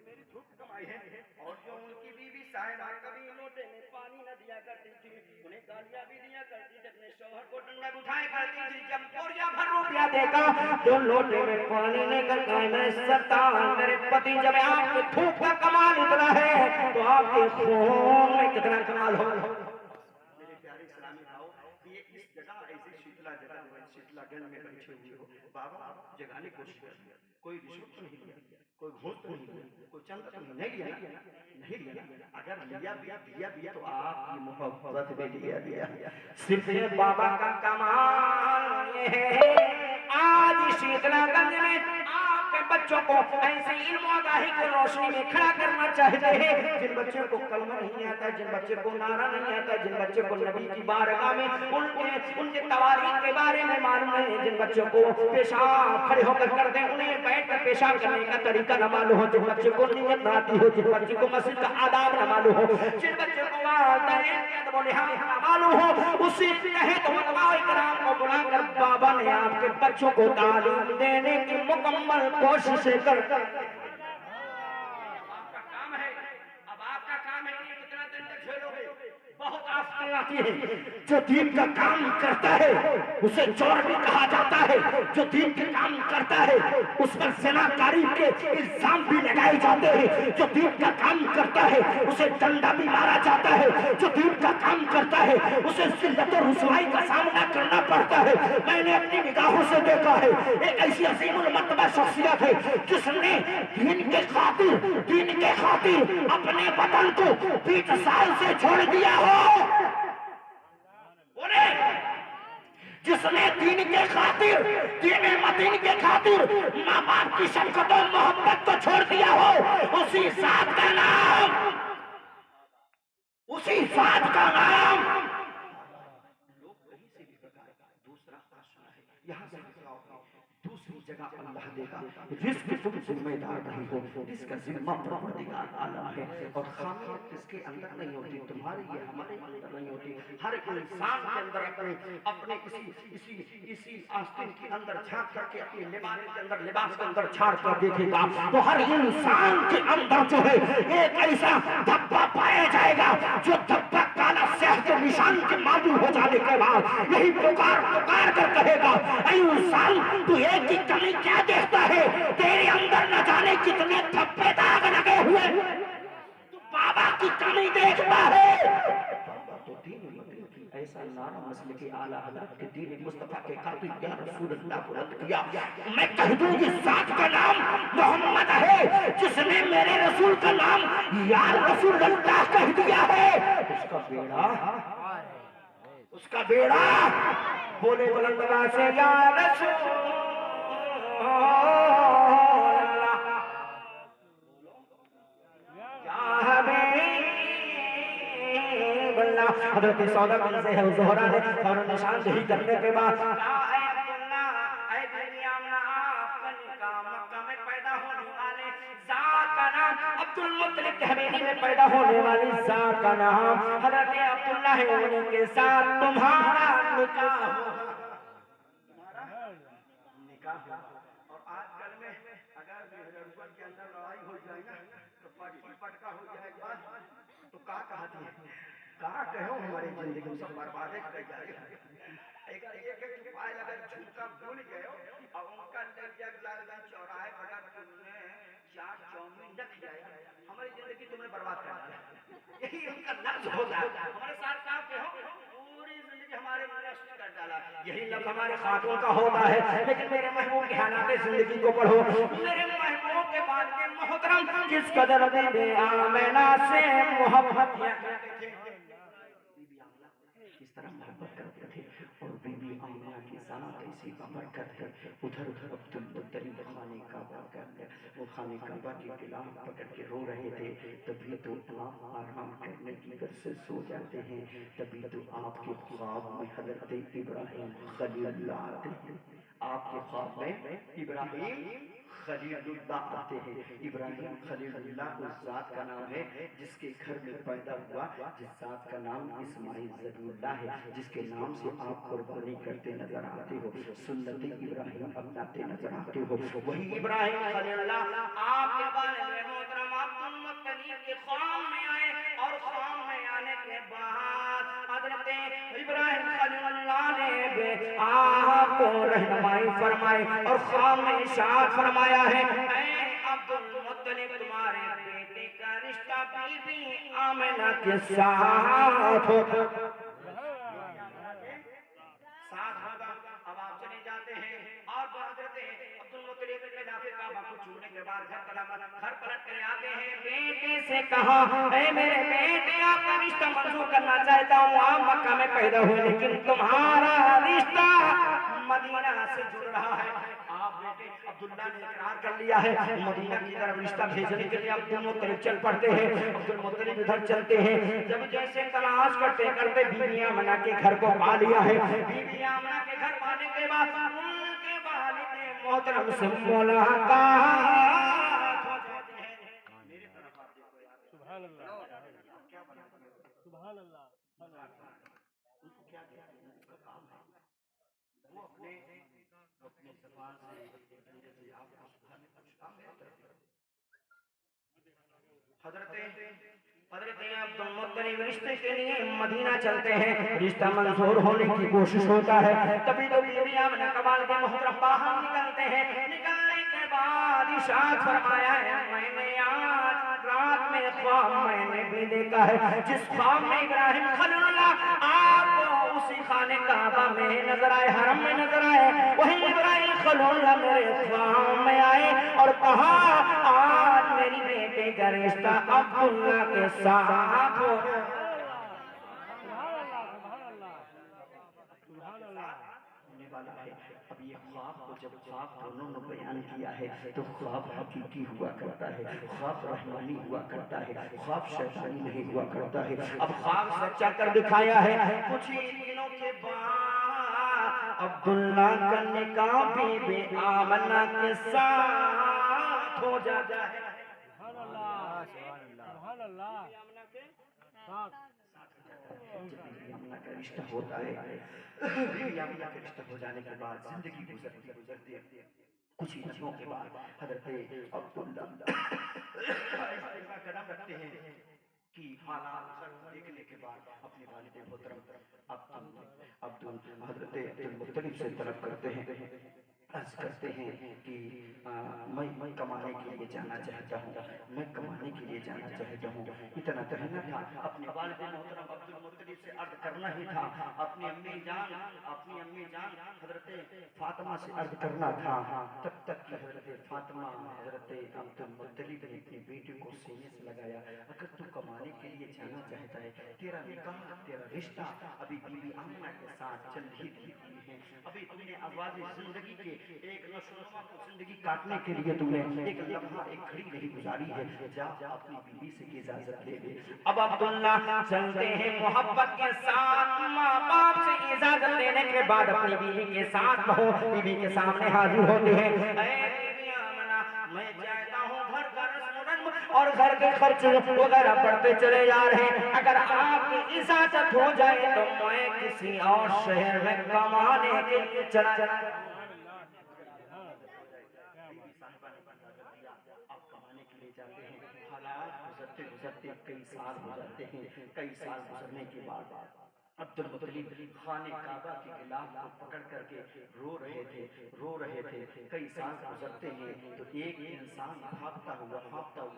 Speaker 1: मेरी थूक कमाई है। और जो उनकी बीवी साहिबा कभी लोटे में पानी न दिया करती थी, उन्हें गालियां भी दिया करती थी, अपने शौहर को डंडा उठाया करती थी, जब बोरिया भर रुपया देखा तो लोटे में पानी लेकर कहा मेरे सरदार मेरे पति जब आपके थूक का कमाल इतना है तो आपके खून में कितना कमाल हो। मेरे प्यारे इस्लामी भाव, ये इस जगह ऐसी शीतला जगह शीतलागंज में बैठे हुए हो, बाबा जगाने की कोशिश कर, कोई रिश्वत तो नहीं लिया, कोई घूस तो नहीं लिया, कोई चंदा तो नहीं लिया, नहीं लिया, अगर लिया भी तो आपकी मोहब्बत में लिया। सिर्फ बाबा का कमाल ये है, आज शीतलागंज में आपके बच्चों को ऐसे इल्म आगाही की रोशनी में खड़ा करना चाहते हैं, जिन बच्चों को कलमा नहीं आता, जिन बच्चे को नारा नहीं आता, जिन बच्चों को नबी की बारगाह में उनके तवारीख के बारे में मालूम नहीं, जिन बच्चों को पेशाब खड़े होकर करते हैं उन्हें बैठकर पेशाब करने का तरीका न मालूम हो, जिन बच्चों को नीयत न आती हो, जिन बच्चों को मस्जिद का आदाब न मालूम हो, जिन बच्चों को मालूम हो, उसी तहत उलमाए किराम को बुलाकर बाबा ने आपके बच्चों को तालीम देने की मुकम्मल कोशिश कर। आपका काम है, अब आपका काम है, कितना दिन तक झेलोगे? बहुत आफतें आती है, जो दीन का काम करता है उसे चोर भी कहा जाता है, जो दीन के काम करता है उस पर ज़िनाकारी के इल्जाम भी लगाए जाते हैं, जो दीन का काम करता है उसे डंडा भी मारा जाता है, जो दीन का काम करता है उसे जिल्लत और रुसवाई का सामना करना पड़ता है। मैंने अपनी निगाहों से देखा है, एक ऐसी अजीमुल मर्तबा शख्सियत है जिसने दीन के खातिर अपने वतन को 20 साल से छोड़ दिया हो, जिसने दीन के खातिर, दीन मदीन के खातिर माँ बाप की शफकत और मोहब्बत को छोड़ दिया हो, उसी जात का नाम यहाँ से दूसरी जगह अल्लाह देगा रिस्क तुम जिम्मेदार नहीं हो, इसका जिम्मा परवरदिगार आलम है। और खामियत किसके अंदर नहीं होती, तुम्हारे ये हमारे अंदर नहीं होती। हर इंसान के अंदर अपने इसी आस्तीन के अंदर झांक करके अपने लिबास के अंदर झाड़ कर देखेगा तो हर इंसान के अंदर जो है एक ऐसा धब्बा पाया जाएगा जो धब्बा काला स्याह के निशान के मालूम हो जाने के बाद यही पुकार कर कहेगा, ऐ इंसान तू एक की कमी क्या देखता है, तेरे अंदर न जाने कितने धब्बे दाग लगे हुए, तू बाबा की कमी देखता है। ऐसा नारा मसले के आला हज़रत के दीन मुस्तफा के कातिल या रसूल अल्लाह बुलंद किया। मैं कह दूं कि ज़ात का नाम मोहम्मद है, जिसने मेरे रसूल का नाम या रसूल अल्लाह कह दिया है, उसका बेड़ा बोले बुलंद आवाज़ से या रसूल हज़रत सौदा बिन ज़ोहरा ने और निशानदेही करने के बाद अब्दुल मुत्तलिब हवेली में पैदा होने वाली ज़ात का नाम हज़रत अब्दुल्लाह है, उनके साथ तुम्हारा निकाह हो। और आजकल में अगर मेहरबान के अंदर लड़ाई हो जाए ना तो पटका हो जाएगा तो का कहती है का कहो हमारी जिंदगी सब बर्बाद कर जाएगा। एक पायल अगर झुमका भूल गए और उनका चौराहे पर तुमने चार चौमिन रख जाए हमारी जिंदगी तुमने बर्बाद कर दिया, यही उनका लफ्ज होगा। हमारे साथ काम के हो पूरी जिंदगी हमारे नष्ट कर डाला, यही लफ्ज हमारे खातून का होता है। लेकिन मेरे महबूब के हालात जिंदगी को पढ़ो, मेरे महबूब के बाद के मोहतरम किस कदर बीबी आमिना से मोहब्बत करते थे, किस तरह मोहब्बत करते थे। और बीबी आमिना की ज़ात ऐसी बरकत है, उधर अब्दुल मुत्तलिब खाने काबा की गिलाफ पकड़ के रो रहे थे, तभी तो आप आराम करने की वजह से सो जाते हैं, तभी तो आपके ख्वाब में हज़रत इब्राहिम खलीलुल्लाह आते हैं, आपके ख्वाब में इब्राहिम खलीलुल्लाह आते हैं। इब्राहिम खलीलुल्लाह उस ज़ात का नाम है जिसके घर में पैदा हुआ, जिस ज़ात का नाम इस्माइल ज़बीहुल्लाह है, जिसके नाम से आप कुर्बानी करते नजर आते हो, सुन्नत इब्राहिम अपनाते नजर आते हो। वही इब्राहिम खलीलुल्लाह आपके बारे में मोहतरम अब्दुल मुत्तलिब के ख्वाब में आए और ख्वाब में आने के बाद हज़रत इब्राहिम खलीलुल्लाह ने आपको रहनुमाई फरमाई और ख्वाब में इरशाद फरमाया है, ऐ अब्दुल मुत्तलिब तुम्हारे बेटे का रिश्ता बीबी आमिना के साथ होगा। अब आप चले जाते हैं और हज़रत अब्दुल मुत्तलिब के नाफे काबा को छूने के बाद घर पलट कर आते हैं, बेटे से कहा, ऐ मेरे बेटे आपका रिश्ता मंजूर करना चाहता हूँ, आप मक्का में पैदा हुए लेकिन तुम्हारा रिश्ता मदीना से जुड़ रहा है। आप बेटे अब्दुल्ला ने इकरार कर लिया है, मदीना की तरफ रिश्ता भेजने के लिए अब्दुल मुत्तलिब चल पड़ते हैं। अब्दुल मुत्तलिब इधर चलते हैं, जब जैसे तलाश करते करते बीबी आमिना के घर को पा लिया है। बीबी आमिना के घर पाने के बाद उनके वालिद मोहतरम से मुलाकात हो जाती है। मेरी तरफ आप देखो यार, सुभान अल्लाह, क्या बना, सुभान अल्लाह, उनको क्या क्या उनका काम है, वो अपने ज़बान से आपको सुभाने का काम करते हैं। हज़रत अब्दुल मुत्तलिब रिश्ते के लिए मदीना चलते हैं, रिश्ता मंजूर होने की कोशिश होता है, तभी तो बीबी आमिना का वालिद मोहतरम बाहर निकलते हैं। निकलने के बाद इरशाद फरमाया है, मैंने आज रात में ख्वाब मैंने भी देखा है, जिस ख्वाब में इब्राहिम खलीलुल्लाह आपको उसी खाने काबा में नजर आए, हरम में नजर आए, वही इब्राहिम खलीलुल्लाह मेरे ख्वाब में आए और कहा, आज मेरी बेटे का रिश्ता अब्दुल्ला के साथ हो। अब ये ख्वाब को जब ख्वाब दोनों ने बयान किया है तो ख्वाब हकीकी हुआ करता है, ख्वाब रहमानी हुआ करता है, ख्वाब शैतानी नहीं हुआ करता है। अब ख्वाब सच्चा कर दिखाया है। कुछ ही दिनों के बाद عبداللہ کا نکاح بی بی آمنہ کے ساتھ ہو جاتا ہے.
Speaker 2: سبحان اللہ سبحان اللہ.
Speaker 1: جب بیوی آمنہ کا رشتہ ہوتا ہے، بیوی آمنہ کا رشتہ ہو جانے کے بعد زندگی گزرتی ہے. کچھ ہی لمحوں کے بعد حضرت عبداللہ قدم رکھتے ہیں کہ حالات دیکھنے کے بعد اپنے والد محترم حضرت عبد المطلب سے طلب کرتے ہیں، عرض کرتے ہیں کہ میں کمانے کے لیے جانا چاہتا ہوں، میں کمانے کے لیے جانا چاہتا ہوں. اتنا کہنا تھا، اپنے والد محترم عبد المطلب سے عرض کرنا ہی تھا، اپنی امی جان حضرت فاطمہ سے عرض کرنا تھا. تب تک کہ حضرت فاطمہ حضرت عبد المطلب نے اپنی بیٹی کو سینے سے لگایا. اگر تو کمانے کے لیے جانا چاہتا ہے، تیرا نکاح تیرا رشتہ ابھی بی بی آمنہ کے ساتھ چل ہی رہی ہے. ابھی تم نے آواز زندگی کے ایک نشوما کو زندگی کاٹنے کے لیے تم نے ایک لمحہ ایک گھڑی نہیں گزاری ہے. جا اپنی بیوی سے اجازت لے لے. اب عبداللہ چلتے ہیں محبت کے ساتھ، ماں باپ سے اجازت لینے کے بعد اپنی بیوی کے ساتھ بیوی کے سامنے حاضر ہوتے ہیں. اے بیوی آمنہ، میں چاہتا ہوں گھر کا رسم اور گھر کے خرچ وغیرہ بڑھتے چلے جا رہے ہیں. اگر آپ کی اجازت ہو جائے تو میں کسی اور شہر میں کمانے کے لیے چلا جاؤں. آپ کمانے کے لیے جاتے ہیں. حالات گزرتے گزرتے کئی سال ہو جاتے ہیں. کئی سال گزرنے کے بعد عبد المطلب خانہ کعبہ کے غلاف کو پکڑ کر کے رو رہے تھے. کئی سال گزرتے ہیں تو ایک انسان بھاگتا ہوا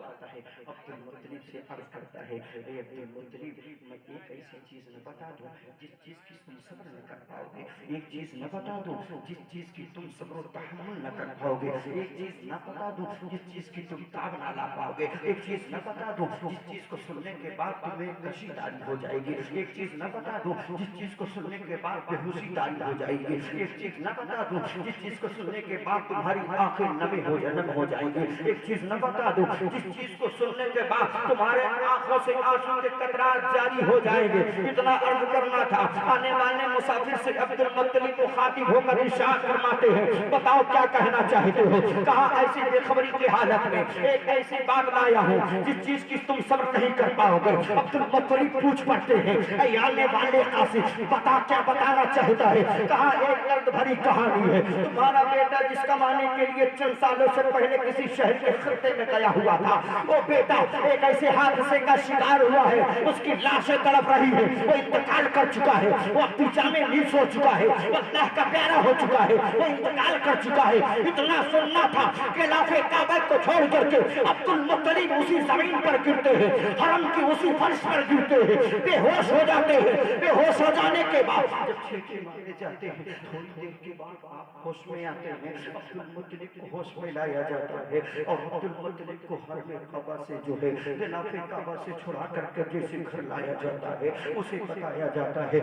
Speaker 1: آتا ہے. عبد المطلب سے عرض کرتا ہے، اے عبد المطلب، میں ایک ایسی چیز نہ بتا دوں جس چیز کی تم صبر نہ کر پاؤ گے. ایک چیز نہ بتا دوں جس چیز کی تم صبر و تحمل نہ کر پاؤ گے. ایک چیز نہ بتا دوں جس چیز کی تم تاب نہ لا پاؤ گے. ایک چیز نہ بتا دوں جس چیز کو سننے کے بعد تمہیں کشی تاری ہو جائے گی. ایک چیز نہ بتا دوں جس چیز کو سننے کے بعد بے ہوشی تاری ہو جائے گی. ایک چیز نہ بتا دوں جس چیز کو سننے کے بعد تمہاری آنکھیں نم ہو جائیں گی. ایک چیز نہ بتا دوں جس چیز کو سننے کے بعد تمہارے آنکھوں سے آنسو کے قطرات جاری ہو جائیں گے. اتنا عرض کرنا تھا. آنے والے مسافر سے عبد المطلب کو خاطب ہو کر ارشاد فرماتے ہیں، بتاؤ کیا کہنا چاہتے ہو. کہا ایسی بے خبری کی حالت میں ایک ایسی بات لایا ہوں جس چیز کی تم صبر نہیں کر پاؤ گے. عبد المطلب پوچھ پڑتے ہیں، اے آنے والے قاصد، بتا کیا بتانا چاہتا ہے. کہا ایک درد بھری کہانی ہے. تمہارا بیٹا جس کمانے کے لیے چند سالوں سے پہلے کسی شہر کے خطے میں گیا ہوا تھا، وہ بیٹا ایک ایسے حادثے کا شکار ہوا ہے. اس کی لاشیں تڑپ رہی ہے. وہ انتقال کر چکا ہے. وہ اپنی جامع نیز ہو چکا ہے. وہ اللہ کا پیارا ہو چکا ہے. وہ انتقال کر چکا ہے. اتنا سننا تھا کہ خلاف کعبہ کو چھوڑ کر کے عبد المطلب اسی زمین پر گرتے ہیں، حرم کی اسی فرش پر گرتے ہیں، بے ہوش ہو جاتے ہیں. بے ہوش ہو جانے کے بعد جب چھینکے مارے جاتے ہیں، تھوڑی دیر کے بعد آپ ہوش میں آتے ہیں. عبد المطلب کو ہوش میں لایا جاتا ہے اور عبد المطلب کو حرم کعبہ سے جو ہے خلاف کعبہ سے چھڑا کر کے جیسے گھر لایا جاتا ہے اسے بتایا جاتا ہے.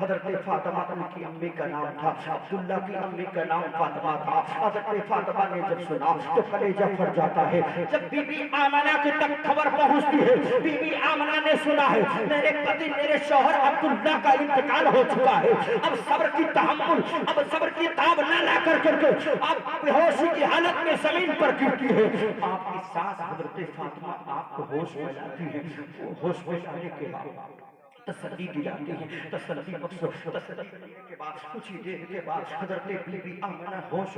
Speaker 1: حضرت فاطمہ کی امی کا نام تھا، عبداللہ کی امی کا نام فاطمہ تھا. حضرت فاطمہ نے جب سنا تو کلیجہ پھٹ جاتا ہے. جب بی بی آمنہ کی تک خبر پہنچتی ہے، بی بی آمنہ نے سنا ہے میرے پتی میرے شوہر عبداللہ کا انتقال ہو چکا ہے. اب صبر کی تحمل، اب صبر کی تاب نہ لا کر کے اب بے ہوشی کی حالت میں زمین پر گرتی ہے. آپ کی ساس حضرت فاطمہ آپ کو ہوش میں لاتی ہے. ہوش میں لانے کے بعد تسلی دلاتی ہے. تسلی دینے کے بعد کچھ ہی دیر کے بعد حضرت بی بی آمنہ ہوش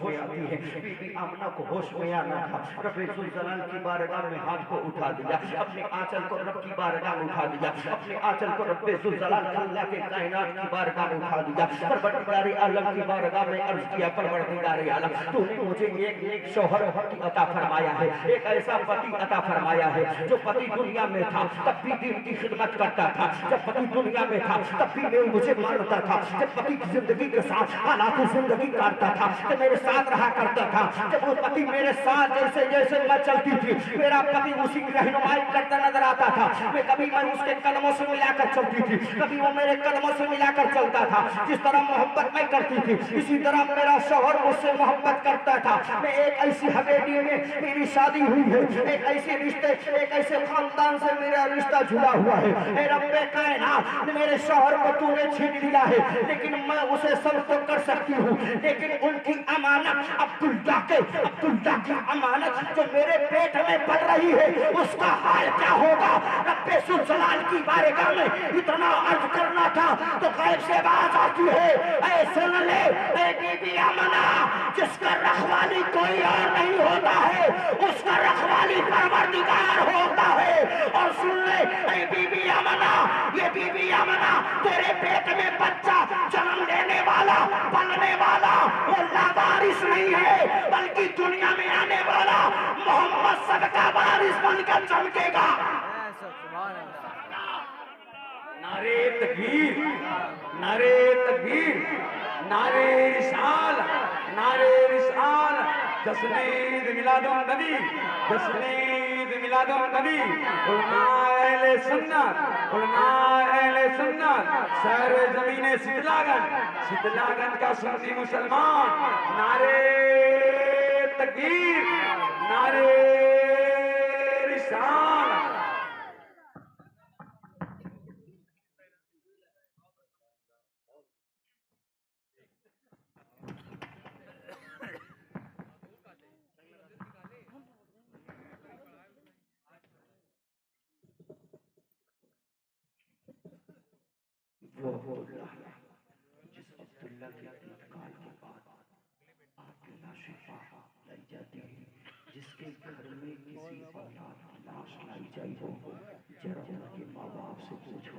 Speaker 1: میں آتی ہے. بی بی آمنہ کو ہوش میں آنا تھا. رب ذوالجلال کی بارگاہ میں ہاتھ کو اٹھا دیا، اپنے آنچل کو رب کی بارگاہ میں اٹھا دیا، اپنے آنچل کو رب ذوالجلال اللہ کے کائنات کی بارگاہ میں اٹھا دیا. پروردگار عالم کی بارگاہ میں عرض کیا، پروردگار عالم تو نے مجھے ایک شوہر عطا فرمایا ہے، ایک ایسا پتی عطا فرمایا ہے جو پتی دنیا میں تھا تب بھی دین کی خدمت کرتا تھا. جب پتی دنیا میں تھا تب بھی میں مجھے مانتا تھا. جب پتی کی زندگی کے ساتھ حالات زندگی کاٹتا تھا تو میرے ساتھ رہا کرتا تھا. جب وہ پتی میرے ساتھ جیسے جیسے میں چلتی تھی میرا پتی اسی کی رہنمائی کرتا نظر آتا تھا. کبھی میں اس کے قدموں سے ملا کر چلتی تھی، کبھی وہ میرے قدموں سے ملا کر چلتا تھا. جس طرح محبت میں کرتی تھی اسی طرح میرا شوہر مجھ سے محبت کرتا تھا. میں ایک ایسی حویلی میں میری شادی ہوئی ہے، ایک ایسے رشتے، ایک ایسے خاندان سے میرا رشتہ جڑا ہوا ہے. रब्बे कायनात, मेरे शौहर को तूने छीन लिया है, लेकिन मैं उसे सब तो कर सकती हूँ, लेकिन उनकी अमानत अब्दुल्ला की अमानत जो मेरे पेट में पल रही है, उसका हाल क्या होगा? रब्बे सुल्तान की बारगाह में इतना अर्ज करना था तो गैब से आवाज आती है, ऐ सुन ले ऐ बीबी आमना, जिसका रखवाली कोई और नहीं होता है, उसका रखवाली परवरदिगार होता है। और सुन ले ऐ बीबी आमना, ये बीबी आमना तेरे पेट में बच्चा जन्म देने वाला, पलने वाला वो लावारिस नहीं है, बल्कि दुनिया में आने वाला मोहम्मद सबका वारिस बनकर चमकेगा।
Speaker 3: नारे तकबीर, नारे तकबीर, नारे रिसाल, नारे रिसाल, जश्न-ए-ईद मिलादुन नबी, जश्न-ए-ईद मिलादुन नबी, उलमाए अहले सुन्नत, उलमाए अहले सुन्नत, शहर ज़मीन शीतलागंज का सुन्नी मुसलमान, नारे तकबीर, नारे रिसाल।
Speaker 1: وہ अब्दुल्ला जिस अब्दुल्ला के इंतकाल के बाद आपकी लाशें लाई जाती है, जिसके घर में किसी औलाद की लाश लाई जाई हो, जरा उनके माँ बाप से पूछो,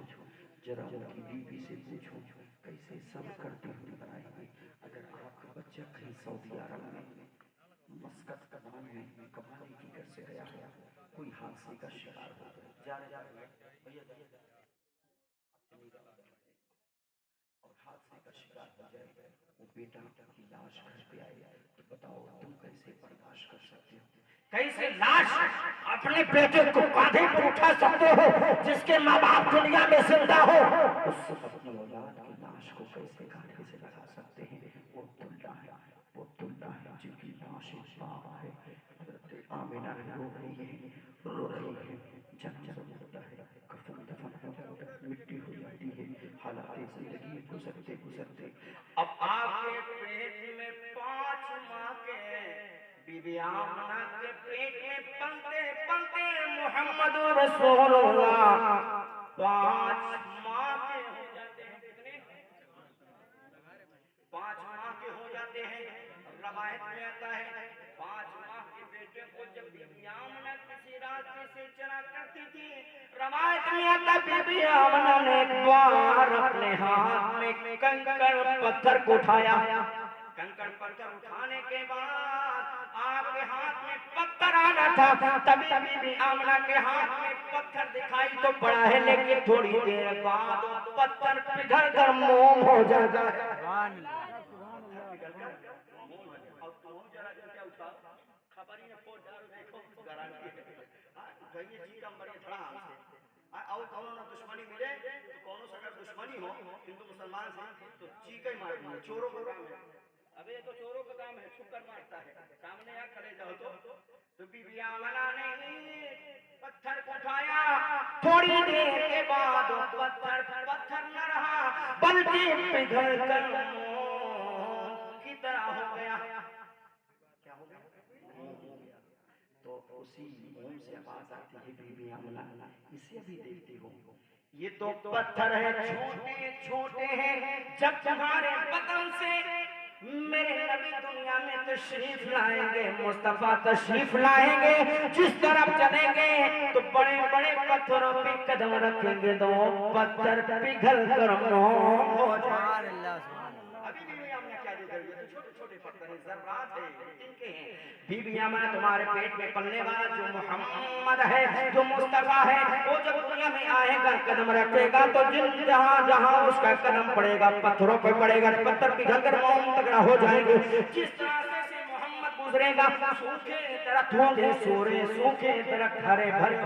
Speaker 1: जरा उनकी बीवी से पूछो, कैसे सब करते हुए नजर आएंगे। अगर आपका बच्चा कहीं सऊदी अरब में मस्कत कमान में कमाने की घर से गया है, कोई हादसे का शिकार हो जा और हादसे का शिकार हो जाए, वो बेटा की लाश घर पे आए, तो बताओ तुम कैसे बर्दाश्त कर सकते हो? कैसे लाश अपने बेटे को कांधे पर उठा सकते हो, जिसके माँ बाप दुनिया में जिंदा हो, उससे अपनी औलाद की लाश को कैसे कांधे से लगा सकते हैं? वो अब्दुल्ला है, वो अब्दुल्ला है जिनकी लाश पाक है। हज़रत आमिना रो रही है, जन्म होता है, कफन दफन होता है, मिट्टी हो जाती है, हालात जिंदगी गुजरते अब आपके पेट में 5 माह के बीबी आमना के पेट में पलते मोहम्मद रसूलुल्लाह 5 माह के हो जाते हैं। कितने? 5 माह के हो जाते हैं। रवायत में आता है 5 माह के बेटे को जब बीबी आमना किसी रास्ते से चला करती थी, रवायत में आता बीबी आमना ने एक बार अपने हाथ में कंकड़ पत्थर को उठाया, कंकड़ पत्थर उठाने के बाद आपके हाथ में पत्थर आना था, तभी बीबी आमना के हाथ में पत्थर दिखाई तो पड़ा है, लेकिन थोड़ी देर बाद पत्थर पिघल कर मोम हो जाता है। खबर ही नहीं देखो गारंटी है जी का मरे थोड़ा हमसे और कौनो ना दुश्मनी मिले तो कौनो से अगर दुश्मनी हो हिंदू मुसलमान से तो चीका ही मार दो। चोरों का काम है, अबे ये तो चोरों का काम है, छुप कर मारता है, सामने आ खड़े जाओ तो बीबी आमना ने पत्थर उठाया, थोड़ी देर के बाद पत्थर न रहा बल्कि पिघल कर की तरह हो गया। क्या हो गया? तो उसी मुंह से आवाज आती है बीबी आमना, इसे भी देखती हो, ये तो पत्थर है, छोटे छोटे हैं, जब तुम्हारे बदन से मेरे नबी दुनिया में तशरीफ लाएंगे, मुस्तफा तशरीफ लाएंगे, जिस तरफ चलेंगे तो बड़े बड़े पत्थरों पे कदम रखेंगे तो पत्थर पिघल कर मोम हो जाएंगे। अभी भी हमने क्या देखा, ये छोटे छोटे पत्थर हैं, ज़र्रात हैं, इनके हैं। बीबी आमना तुम्हारे पेट में पलने वाला जो मोहम्मद है, जो मुस्तफा है, वो जब दुनिया में आएगा कदम रखेगा तो जहाँ जहाँ उसका कदम पड़ेगा पत्थरों पर पड़ेगा, पत्थर पिघल कर मोम तगड़ा हो जाएंगे। जिस रास्ते से मोहम्मद गुजरेगा सूखे दरख्त होंगे, सूखे दरख्त हरे भरे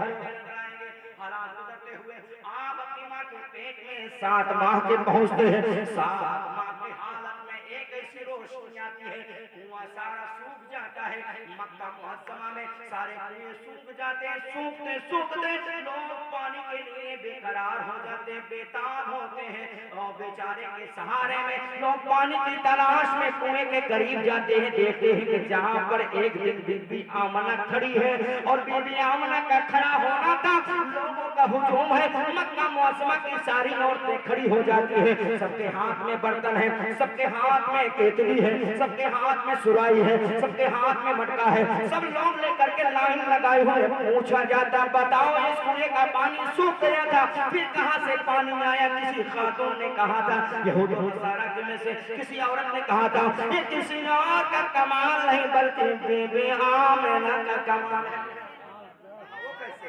Speaker 1: हालात गुजरते हुए आप अपनी माँ के पेट में 7 माह के पहुँचते हैं। 7 माह की हालत में एक ऐसी रोशनी روشنی آتی ہے، کنواں سارا سوکھ جاتا ہے۔ مکہ معظمہ میں سارے کنویں سوکھ جاتے ہیں، سوکھتے لوگ پانی کے لیے بے قرار ہو جاتے ہیں، بے تاب ہوتے ہیں، اور بیچارے کے سہارے میں لوگ پانی کی تلاش میں کنویں کے قریب جاتے ہیں، دیکھتے ہیں کہ جہاں پر ایک دن بی بی آمنہ کھڑی ہے اور بی بی آمنہ کا کھڑا ہونا تھا، لوگوں کا ہجوم ہے، مکہ معظمہ کی ساری عورتیں کھڑی ہو جاتی ہیں، سب کے ہاتھ میں برتن ہے، سب کے ہاتھ میں کیتلی ہے، سب کے ہاتھ میں سرائی ہے، سب کے ہاتھ میں مٹکا ہے، سب لوگ لے کر کے لائن لگائے ہوئے، پوچھا جاتا بتاؤ اس کنویں کا پانی سوکھ گیا تھا، پھر کہاں سے پانی آیا؟ کسی خاتون نے کہا تھا، یہود و نصارہ کے میں سے کسی عورت نے کہا تھا یہ کسی اور کا کمال نہیں بلکہ بی بی آمنہ کا کمال ہے۔ وہ کیسے؟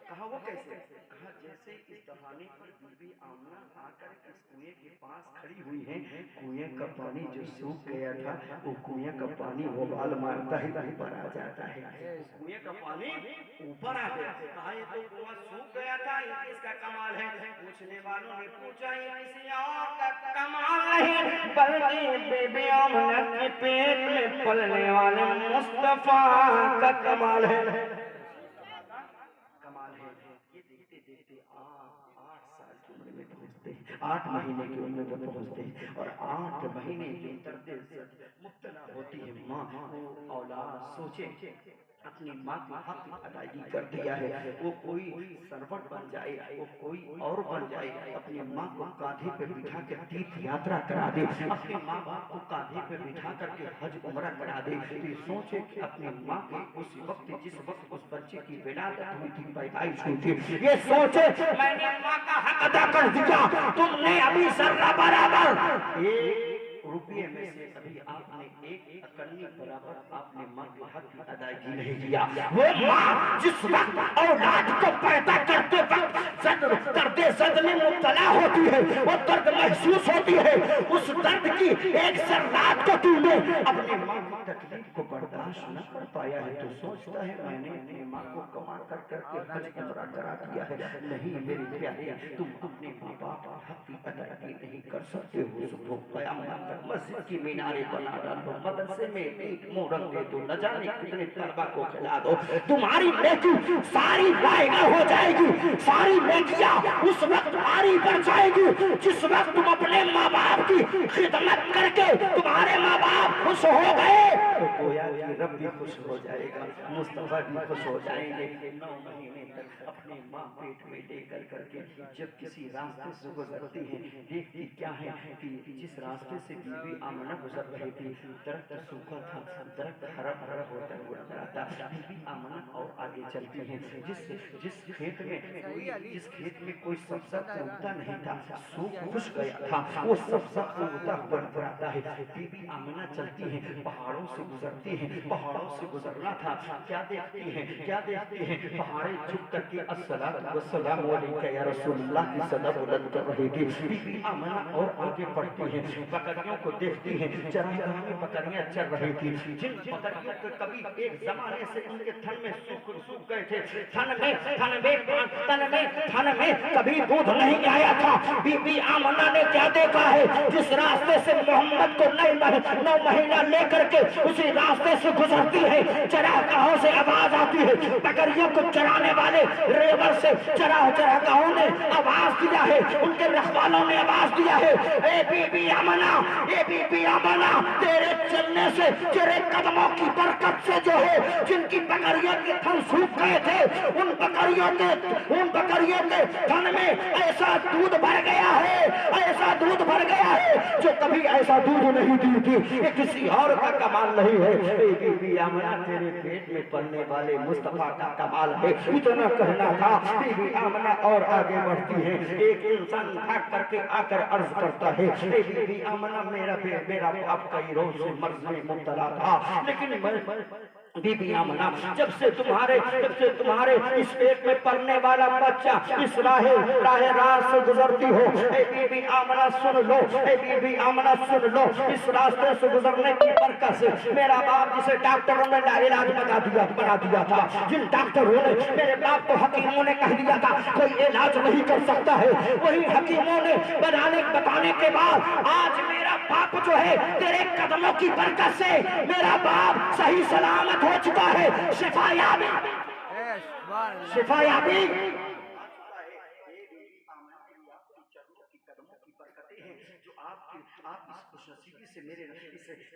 Speaker 1: کہا وہ کیسے؟ کہا جیسے اس دہانے پر بی بی آمنہ آ کر اس کنویں کے پاس کھڑی ہوئی ہیں، کنویں کا پانی جو سوکھ گیا تھا وہ کنویں کا پانی وبال مارتا ہی اوپر آ جاتا ہے، کنویں کا پانی اوپر آ گیا۔ کہا یہ تو کنواں سوکھ گیا تھا، یہ کس کا کمال ہے؟ پوچھنے والوں نے پوچھا یہ کسی اور کا کمال نہیں بلکہ بی بی آمنہ کے پیٹ میں پلنے والے مصطفیٰ کا کمال ہے، کمال ہے۔ یہ دیکھتے دیکھتے 8 سال کی عمر میں پہنچتے ہیں، 8 مہینے کی عمر میں پہنچتے ہیں، اور 8 مہینے کی درد سے مبتلا ہوتی ہے ماں۔ وہ اولاد سوچے اپنی ماں کی حق ادائیگی کر دیا ہے، وہ کوئی سرور بن جائے، وہ کوئی اور بن جائے، اپنی ماں کو کاندھے پہ بٹھا کر تیرتھ یاترا کرا دے، اپنے ماں باپ کو کاندھے پہ بٹھا کر کے حج عمرہ کرا دے۔ یہ سوچے کہ اپنی ماں کے اس وقت جس وقت اس بچے کی ولادت ہوئی تھی، پیدائش ہوئی تھی، یہ سوچے میں نے ماں کا حق ادا کر دیا، تم نے ابھی ذرہ برابر 1 روپیے میں سے ابھی آپ نے 1 اکرنی برابر آپ نے ماں کے حق کی ادائیگی نہیں کیا۔ وہ ماں جس وقت اولاد کو پیدا کرتے وقت درد زد میں مبتلا ہوتی ہے، وہ درد محسوس ہوتی ہے، اس درد کی ایک ذرات کو تم نے اپنے ماں کی تکلیف کو برداشت نہ کر پایا ہے تو سوچتا ہے میں نے اپنی ماں کو کما کر کے حج عمرہ کرا دیا ہے۔ نہیں میری پیاری، تم اپنے ماں باپ کی حق کی ادائیگی نہیں کر سکتے ہو، صبح قیامت تک مسجد کی میناریں بنا ڈالو، مدرسے میں ایک مورن دے دو، نہ جانے کتنے طلبہ کو کھلا دو، تمہاری نیکی ساری ضائع ہو جائے گی، ساری نیکیاں اس وقت بھاری پڑ جائے گی جس وقت تم اپنے ماں باپ کی خدمت کر کے تمہارے ماں باپ خوش ہو گئے تو گویا کہ رب بھی خوش ہو جائے گا، مصطفیٰ بھی خوش ہو جائیں گے۔ 9 مہینے تک اپنے ماں پیٹ میں لے کر کے جب کسی راستے سے گزرتی ہیں، دیکھتی کیا ہے کہ جس راستے سے بی بی آمنہ گزر رہی تھی درخت سوکھا تھا، درخت ہرا بھرا ہوتا ہوا نظر آتا۔ بی بی آمنہ اور آگے چلتی ہیں، جس کھیت میں کوئی سبزہ اگتا نہیں تھا، سوکھ خشک گیا تھا، وہ سبزہ اگتا ہوا نظر آتا ہے۔ بی بی آمنہ چلتی ہیں، پہاڑوں سے گزرتی ہیں، پہاڑوں سے گزرنا تھا، کیا دیکھتی ہیں پہاڑیں جھک کر کے الصلاۃ والسلام علیک یا رسول اللہ کی صدا بلند کر رہی تھی۔ بی بی آمنہ اور آگے بڑھتی ہیں، بکریوں کو دیکھتی ہیں، چراگاہ میں بکریاں چر رہی تھی، جن بکریوں کو کبھی ایک زمانے سے ان کے تھن میں سوکھ گئے تھے، تھن میں کبھی دودھ نہیں آیا تھا۔ بی بی آمنہ نے کیا دیکھا ہے، جس راستے سے محمد کو 9 مہینہ لے کر کے اسی راستے سے گزرتی ہے، چراگاہوں سے آواز آتی ہے، بکریوں کو چرانے والے ریور سے چراگاہوں نے آواز دیا ہے، ان کے رکھوالوں نے آواز دیا ہے، اے بی بی آمنہ، اے بی بی آمنہ، تیرے چلنے سے، تیرے قدموں کی برکت سے جو ہے جن کی بکریوں کے تھن سوکھ گئے تھے، ان بکریوں کے تھن میں ایسا دودھ بھر گیا ہے جو کبھی ایسا دودھ نہیں دی تھی، یہ کسی اور کا کمال نہیں ہے، اے بی بی آمنہ تیرے پیٹ میں پلنے والے مصطفیٰ کا کمال ہے۔ اتنا کہنا تھا، بی بی آمنہ اور آگے بڑھتی ہے، ایک انسان بھاگ کر کے آ کر عرض کرتا ہے، اے بی بی آمنہ میرا باپ کئی روز سے مرض میں مبتلا تھا، لیکن बीबी आमना जब से तुम्हारे इस पेट में पलने वाला बच्चा इस राह से गुजरती हो, ए बीबी आमना सुन लो, ए बीबी आमना सुन लो, इस रास्ते से गुजरने की बरकत से मेरा बाप जिसे डॉक्टरों ने इलाज बना दिया था, जिन डॉक्टरों ने, मेरे बाप को हकीमों ने कह दिया था कोई इलाज नहीं कर सकता है, वही हकीमों ने बताने के बाद आज मेरा बाप जो है तेरे कदमों की बरकत से मेरा बाप सही सलामत हो चुका है। शिफायाबी आप इस खुशनसीबी से मेरे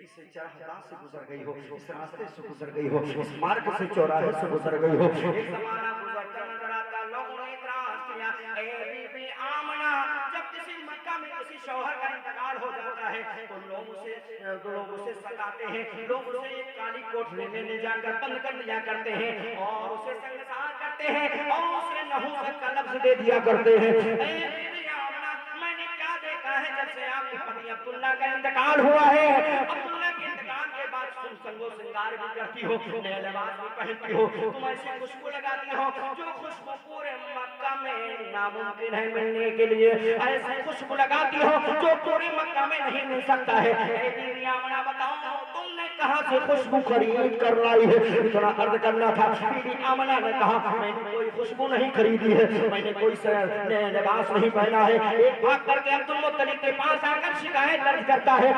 Speaker 1: इस चरहदा से गुजर गई हो, इस रास्ते से गुजर गई हो, इस मार्ग से चौराहे से गुजर गई हो। एक ज़माना गुजरता नजर आता, लोगों ने इतराज़ किया, ए बीबी आमना जब किसी मक्का में किसी शौहर का इंतकाल हो जाता है तो लोग उसे सताते हैं, लोग उसे एक काली कोठरी में ले जाकर बंद कर दिया करते हैं और उसे संगसार करते हैं और उसे नहुसत का लफ्ज़ दे दिया करते हैं। है जब से आपके पति अब्दुल्ला का इंतकाल हुआ है, अब्दुल्ला के इंतकाल के बाद तुम संगो सिंगार भी करती हो, नए लिबास भी पहनती हो, तुम ऐसी खुशबू लगाती हो जो खुशबू पूरे मक्का में नामुमकिन है मिलने के लिए, ऐसी खुशबू लगाती हो जो पूरे मक्का में नहीं मिल सकता है। बीबी आमना बताओ तुमने कहां से खुशबू खरीद कर लाई है? इतना अर्ज करना था। बीबी आमना ने कहा मैंने कोई खुशबू नहीं खरीदी है, मैंने कोई नया लिबास नहीं पहना है। एक भाग करके अब्दुल मुत्तलिब के पास आकर शिकायत दर्ज करता है,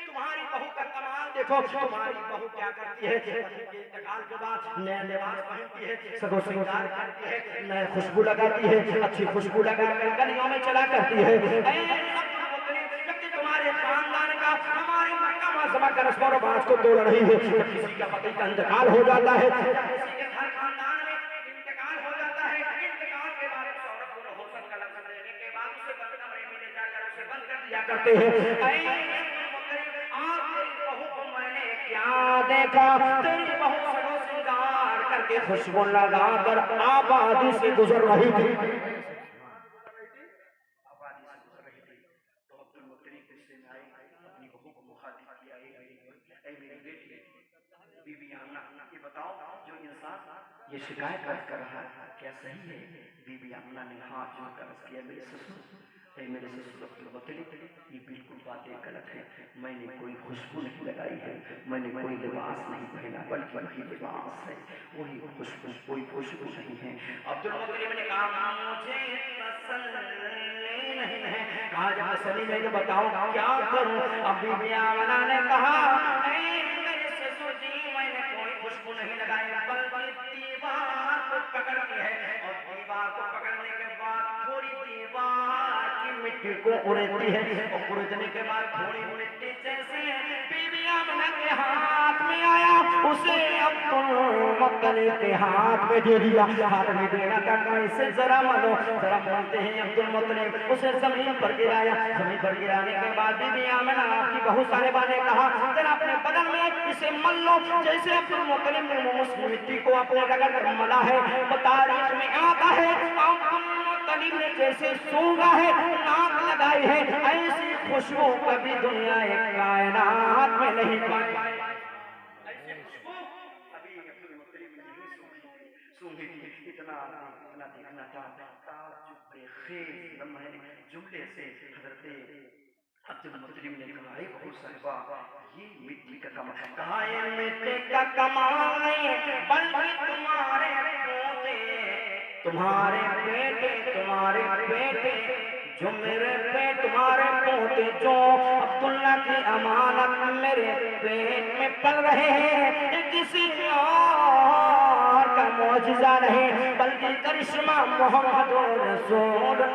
Speaker 1: तुम्हारी बहू का कमाल देखो, तुम्हारी बहू क्या करती है, इंतकाल के बाद नया लिबास पहनती है, सगो श्रृंगार करती है, नया खुशबू लगाती है, अच्छी खुशबू लगाकर गलियों में चला करती है। तुम्हारे खानदान का हमारे मक्का मुअज़्ज़मा का रस्म और रिवाज को तोड़ रही है। किसी का पति का इंतकाल हो जाता है, किसी के घर खानदान में इंतकाल हो जाता है, इंतकाल के बाद औरत को होसन का लफ्ज़ देने के बाद उसे बंद कमरे में ले जाकर उसे बंद कर दिया करते हैं। आज तेरी बहू को मैंने क्या देखा, तेरी बहू सगो श्रृंगार करके खुशबू लगाकर आबादी से गुजर रही थी। बीबी आमना ये बताओ जो इंसान ये शिकायत कर रहा है क्या सही है? बीबी आमना ने हाथ जोड़कर किया, मेरे ससुर अब्दुल मुत्तलिब ये बिल्कुल बातें गलत है, मैंने कोई खुशबू नहीं लगाई है, मैंने कोई लिबास नहीं पहना, बल्कि वही लिबास है, वही खुशबू, कोई खुशबू नहीं है। अब्दुल मुत्तलिब ने कहा मुझे तसल्ली नहीं है, आज तसल्ली नहीं बताओ क्या करूं? अब बीबी आमना ने कहा खुशबू नहीं लगाई, बल्कि दीवार को पकड़ती है और दीवार को पकड़ने के बाद थोड़ी दीवार की मिट्टी को उड़ेती है और उड़ने के बाद थोड़ी मिट्टी जैसे बीबी आमना के हाथ में आया उसे अब्दुल मुत्तलिब के हाथ में दे दिया। हाथ में देना का कैसे जरा मानो, जरा मानते हैं अब्दुल मुत्तलिब उसे जमीन पर गिराया। जमीन पर गिराने के बाद बीबी आमना की बहू साहिबा ने कहा जरा अपने बदन में इसे मल लो, जैसे अब्दुल मुत्तलिब ने उस मिट्टी को अपने रगड़ कर मला है। तारीख में आता है अब्दुल मुत्तलिब ने जैसे सूंघा है, नाक लगाई है, ऐसी खुशबू कभी दुनिया कायनात में नहीं पाई। ऐसी खुशबू अभी अब्दुल मुत्तलिब ने नहीं सूंघी थी। इतना देखना था ताज्जुब लम्हे जुमले से हज़रत अब्दुल मुत्तलिब ने कहा बहू साहिबा ये मिट्टी का कमाल, कहा ये मिट्टी का कमाल नहीं बल्कि तुम्हारे बेटे जो मेरे पे तुम्हारे पोते जो अब्दुल्ला की अमानत मेरे पेट में पल रहे हैं, किसी और का मौजिज़ा नहीं बल्कि करिश्मा मोहम्मद रसूलुल्लाह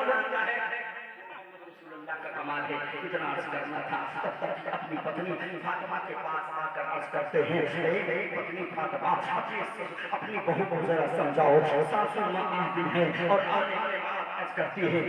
Speaker 1: का कमाल है। इतना अर्ज करना था। अपनी पत्नी फातिमा के पास आकर अर्ज करते हैं, नहीं पत्नी फातिमा अपनी बहू को जरा समझाओ, सासू माँ आती है और आने के बाद عرض کرتی ہے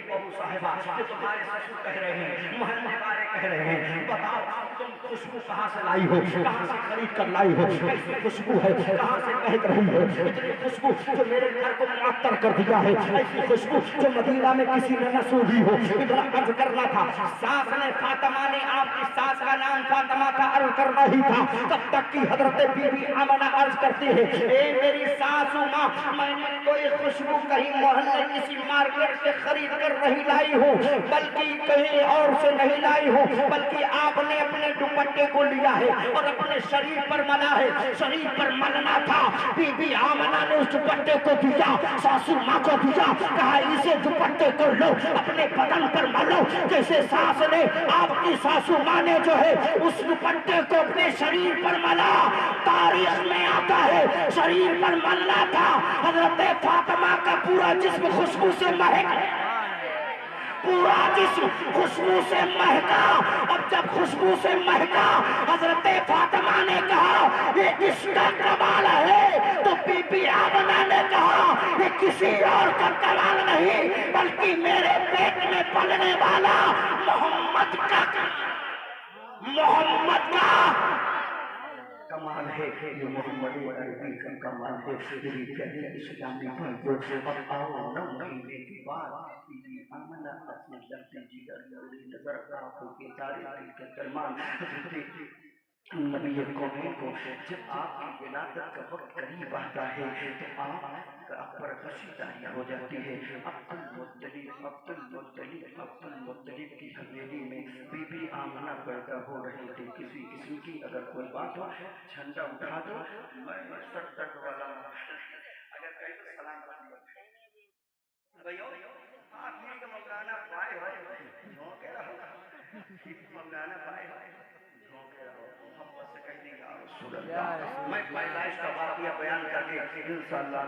Speaker 1: بہو صاحبہ کہ تمہارے سسر کہہ رہے ہیں، محلے والے کہہ رہے ہیں، بتاؤ تم خوشبو کہاں سے لائی ہو، کہاں سے خرید کر لائی ہو، کیسی خوشبو ہے، کہاں سے مہک رہی ہے، اتنی خوشبو جو میرے گھر کو معطر کر دیا ہے، ایسی خوشبو جو مدینہ میں کسی نے نہ سونگھی ہو۔ اتنا عرض کرنا تھا، ساس نے فاطمہ نے، آپ کی ساس کا نام فاطمہ تھا، عرض کرنا ہی تھا، تب تک کی حضرت بی بی آمنہ عرض کرتی ہے، اے میری ساسو ماں، میں نے کوئی خوشبو کہیں محلے کسی مارکیٹ سے خرید کر نہیں لائی ہوں، بلکہ کہیں اور سے نہیں لائی ہوں، بلکہ آپ نے اپنے دوپٹے کو لیا ہے اور اپنے شریر پر ملا ہے، شریر پر ملنا تھا۔ بی بی آمنہ نے اس دوپٹے کو دیا، ساسو ماں کو دیا، کہا اسے دوپٹے کو لو، اپنے بدن پر ملو، جیسے ساس نے، آپ کی ساسو ماں نے جو ہے اس دوپٹے کو اپنے شریر پر ملا۔ تاریخ میں آتا ہے شریر پر ملنا تھا، حضرت فاطمہ کا پورا جسم خوشبو سے مہک، پورا جسم خوشبو سے مہکا۔ اب جب خوشبو سے مہکا، حضرت فاطمہ نے کہا یہ اس کا کمال ہے، تو بی بی آمنہ نے کہا یہ کسی اور کا کمال نہیں، بلکہ میرے پیٹ میں پلنے والا محمد کا کمال ہے، یہ محمد عربی کا کمال ہے۔ میری پیاری اسلامی بھائیوں، اب آؤ 9 مہینے کے بعد بی بی آمنہ اپنے لبِ جگر لوری نظر آنکھوں کے تارے دل کے درمیان حضرت نبی کونین کو، جب آپ کی ولادت کا وقت قریب آتا ہے تو آپ پر غشی طاری ہو جاتی ہے۔ عبد المطلب کی حویلی میں بی بی آمنہ پیدا ہو رہی تھی۔ کسی قسم کی اگر کوئی بات ہو، جھنڈا اٹھا دو، میں سر درد والا اگر کہیں تو سلام بھائیو آپ ہی کا مولانا پائے ہو کہہ رہا ہوں، مولانا پائے ہو محبت سے کہہ دیں یا رسول اللہ۔ میں پیدائش کا واقعہ بیان کر کے انشاءاللہ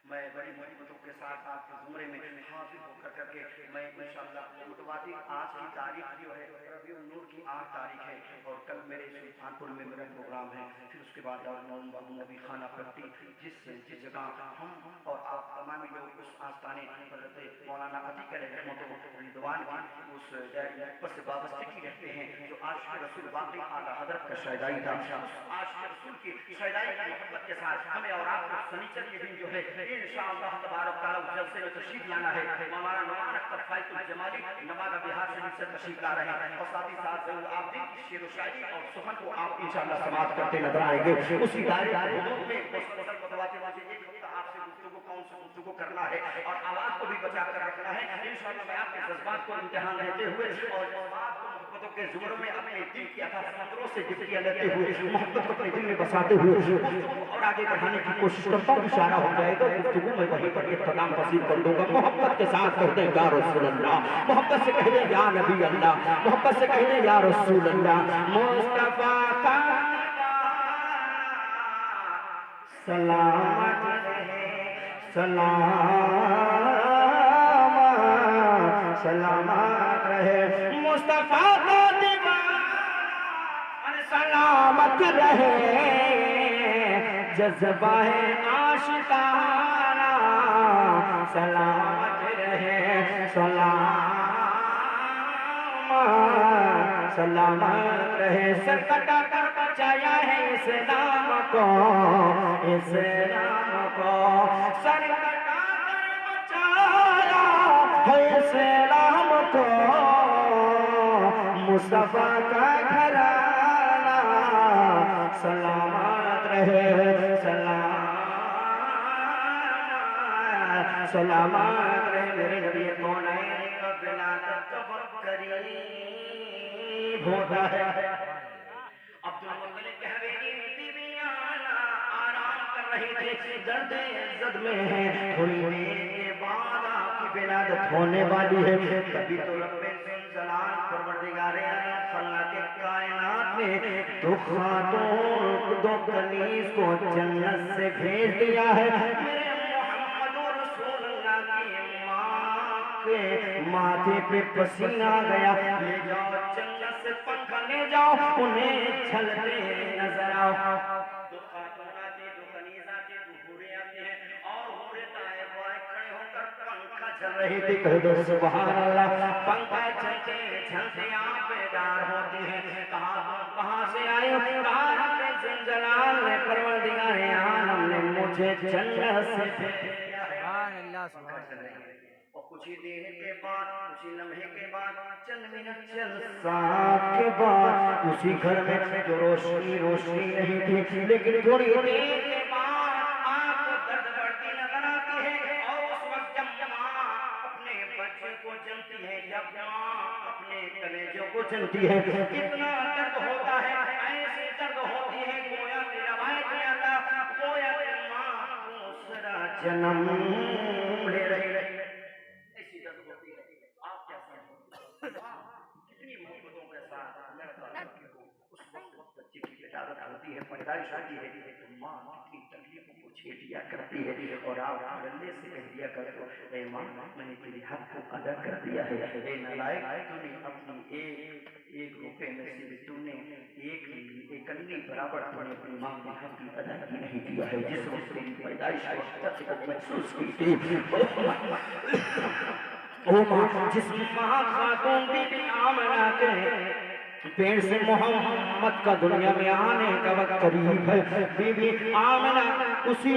Speaker 1: میں بڑی محبتوں کے ساتھ آپ کے زمرے میں حاضر ہو کر کے میں انشاءاللہ متواتر آج کی تاریخ جو ہے ربیع النور کی 8 تاریخ ہے، اور کل میرے سلطان پور میں میرا پروگرام ہے، پھر اس کے بعد بابو نبی خانہ پٹی، جس جگہ ہم اور آپ تمامی لوگ اس آستانے حضرت مولانا عتیق علیہ رحمۃ رضوان کی اس ڈائری پر سے وابستگی رکھتے ہیں، جو عاشق رسول باقی اعلیٰ حضرت کا شیدائی تھا۔ اس عاشق رسول کی شیدائی کی محبت کے ساتھ ہمیں اور آپ کو سنیچر کے دن جو ہے انشاءاللہ تبارک تعالیٰ جلسے میں تشریف لانا ہے۔ مولانا نعمان اختر فائز الجمالی نوادہ بہار شریف سے تشریف لا رہے ہیں، اور ساتھ ہی ساتھ العابدین کی شعر و شاعری اور سخن کو آپ انشاءاللہ سماعت کرتے نظر آئیں گے۔ اسی دائرے حدود میں متواتر ایک ہفتہ آپ سے گفتگو کون سے گفتگو کرنا ہے اور آواز کو بھی بچا کر رکھنا ہے۔ انشاءاللہ میں آپ کے جذبات کو امتحان لیتے ہوئے اور جذبات کو محبتوں کے زمروں میں اپنے دل کی عطا فطروں سے ڈپٹیاں لیتے ہوئے محبت کو اپنے دل میں بساتے ہوئے اور آگے بڑھانے کی کوشش کرتا ہوں۔ اشارہ ہو جائے گا گفتگو میں وہیں پر اختتام پذیر کر دوں گا۔ محبت کے ساتھ کہہ دیں یا رسول اللہ، محبت سے کہہ دیں یا نبی اللہ، محبت سے کہہ دیں یا رسول اللہ۔ مصطفیٰ کا سلامت رہے، سلامت رہے، مصطفیٰ کا دیوان سلامت رہے، جذبہ عاشقانہ سلامت رہے، سلامت رہے۔ سر کٹا کر بچایا ہے اسلام کو، اسلام کو، سر کٹا کر بچایا ہے اسلام کو، مصطفیٰ کا گھرانہ سلامت رہے، سلامت رہے۔ میرے نبی کونین کا ولادت کا وقت قریب ہوتا ہے۔ عبد المطلب کے حویلی میں بی بی آمنہ آرام کر رہی تھی، درد عزت میں ہے، تھوڑی دیر کے بعد آپ کی ولادت ہونے والی ہے۔ تبھی تو رب زلزلان پروردگار عالم خالق کائنات نے دو خاتون، دو کنیز کو جنت سے بھیج دیا ہے۔ میرے محمد رسول اللہ کی ماں کے ماتھے پہ پسینہ گیا، لے جاؤ جنت سے پنکھا لے جاؤ، انہیں چھلتے نظر آؤ۔ دو خاتون آتے، دو کنیز آتے، دو حوریں कर रही थी, कह दो सुभान अल्लाह। पंखा चलते चलते आप बेदार होती है, कहाँ से आए हो? कहाँ रब्बे ज़िलज़लाल ने परवरदिगार आलम ने मुझे जन्नत से भेजा है।
Speaker 2: सुभान अल्लाह, सुभान
Speaker 1: और कुछ ही देर के बाद, कुछ ही लम्हे के बाद, चंद मिनट चंद साथ के बाद उसी घर में जो रोशनी नहीं थी, लेकिन थोड़ी देर के बाद आपको दर्द बढ़ती नजर आती है। और उस वक्त जब माँ अपने बच्चे को जनती है, जब माँ अपने कलेजों को जनती है, कितना दर्द होता है। ऐसी दर्द होती है गोया की रवायत में आता, गोया की माँ दूसरा जन्म ले रही है। ऐसी दर्द होती है। आप क्या समझते हैं? कितनी मोहब्बतों के साथ उस वक्त बच्चे की विलादत होती है, पैदाइश होती है, तो माँ की तकलीफों को झेल लिया करती है। और आप अल्लाह से कह दिया करते हो, ए माँ मैंने तेरे हक को अदा कर दिया है। ए नालायक, तूने अपनी एक रुपए में से भी तूने एक कन्नी बराबर तूने अपनी माँ के हक की अदायगी नहीं किया है। जिस वक्त तेरी पैदाइश को महसूस की थी, ओ माँ, जिस माँ खातून बीबी आमना के पेड़ से मोहम्मद का दुनिया में आने का वक्त करीब है, बीबी आमना उसी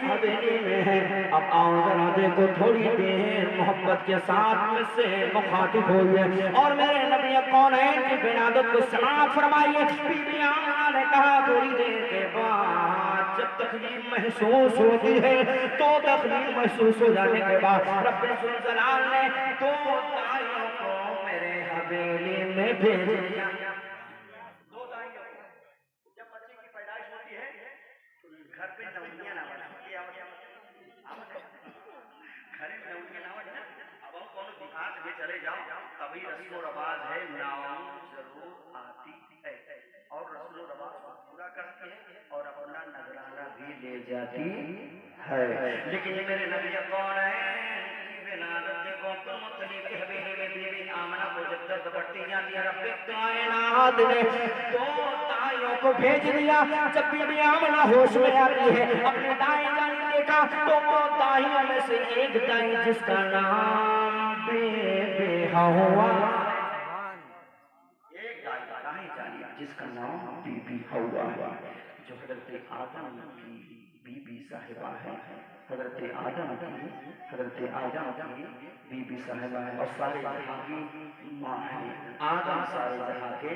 Speaker 1: हवेली में है। अब आओ जरा देखो, थोड़ी देर मोहब्बत के साथ में से मुखातिब हुई है और मेरे नबी कौनैन की विलादत को समाअत फरमाइए। बीबी आमना ने कहा, थोड़ी देर के बाद जब तकलीफ महसूस होती है, तो तकलीफ महसूस हो जाने के बाद रब्बे ज़ुलज़लाल ने दो दाइयों को मेरे हवेली में भेज दिया। दो दाइयों, जब बच्चे की पैदाइश होती है तो घर पे नौनिया ना बना, घर में नौनिया ना बना। अब हम कौन देहात में चले जाओ, कभी रस्म रवाज है, नाम जरूर आती है और रस्म रवाज को पूरा करती है और अपना नजराना भी ले जाती है। लेकिन मेरे नबी कौन है? विलादत देखो, अब्दुल मुत्तलिब के हवेली में बीबी आमना को जब दर्द बढ़ती जाती है, रब्बे कायनात ने दो दाइयों को भेज दिया। जब बीबी आमना होश में आती है, अपने दाएं जाने देखा तो वो दाइयों में से एक दाई जिसका नाम बीबी हवा, एक दाई जानी जिसका नाम बीबी हवा, जो हज़रत आदम की बीबी साहिबा है, हज़रत आदम की बीबी साहिबा है और सारे जहां की माँ है। आदम सारे जहां के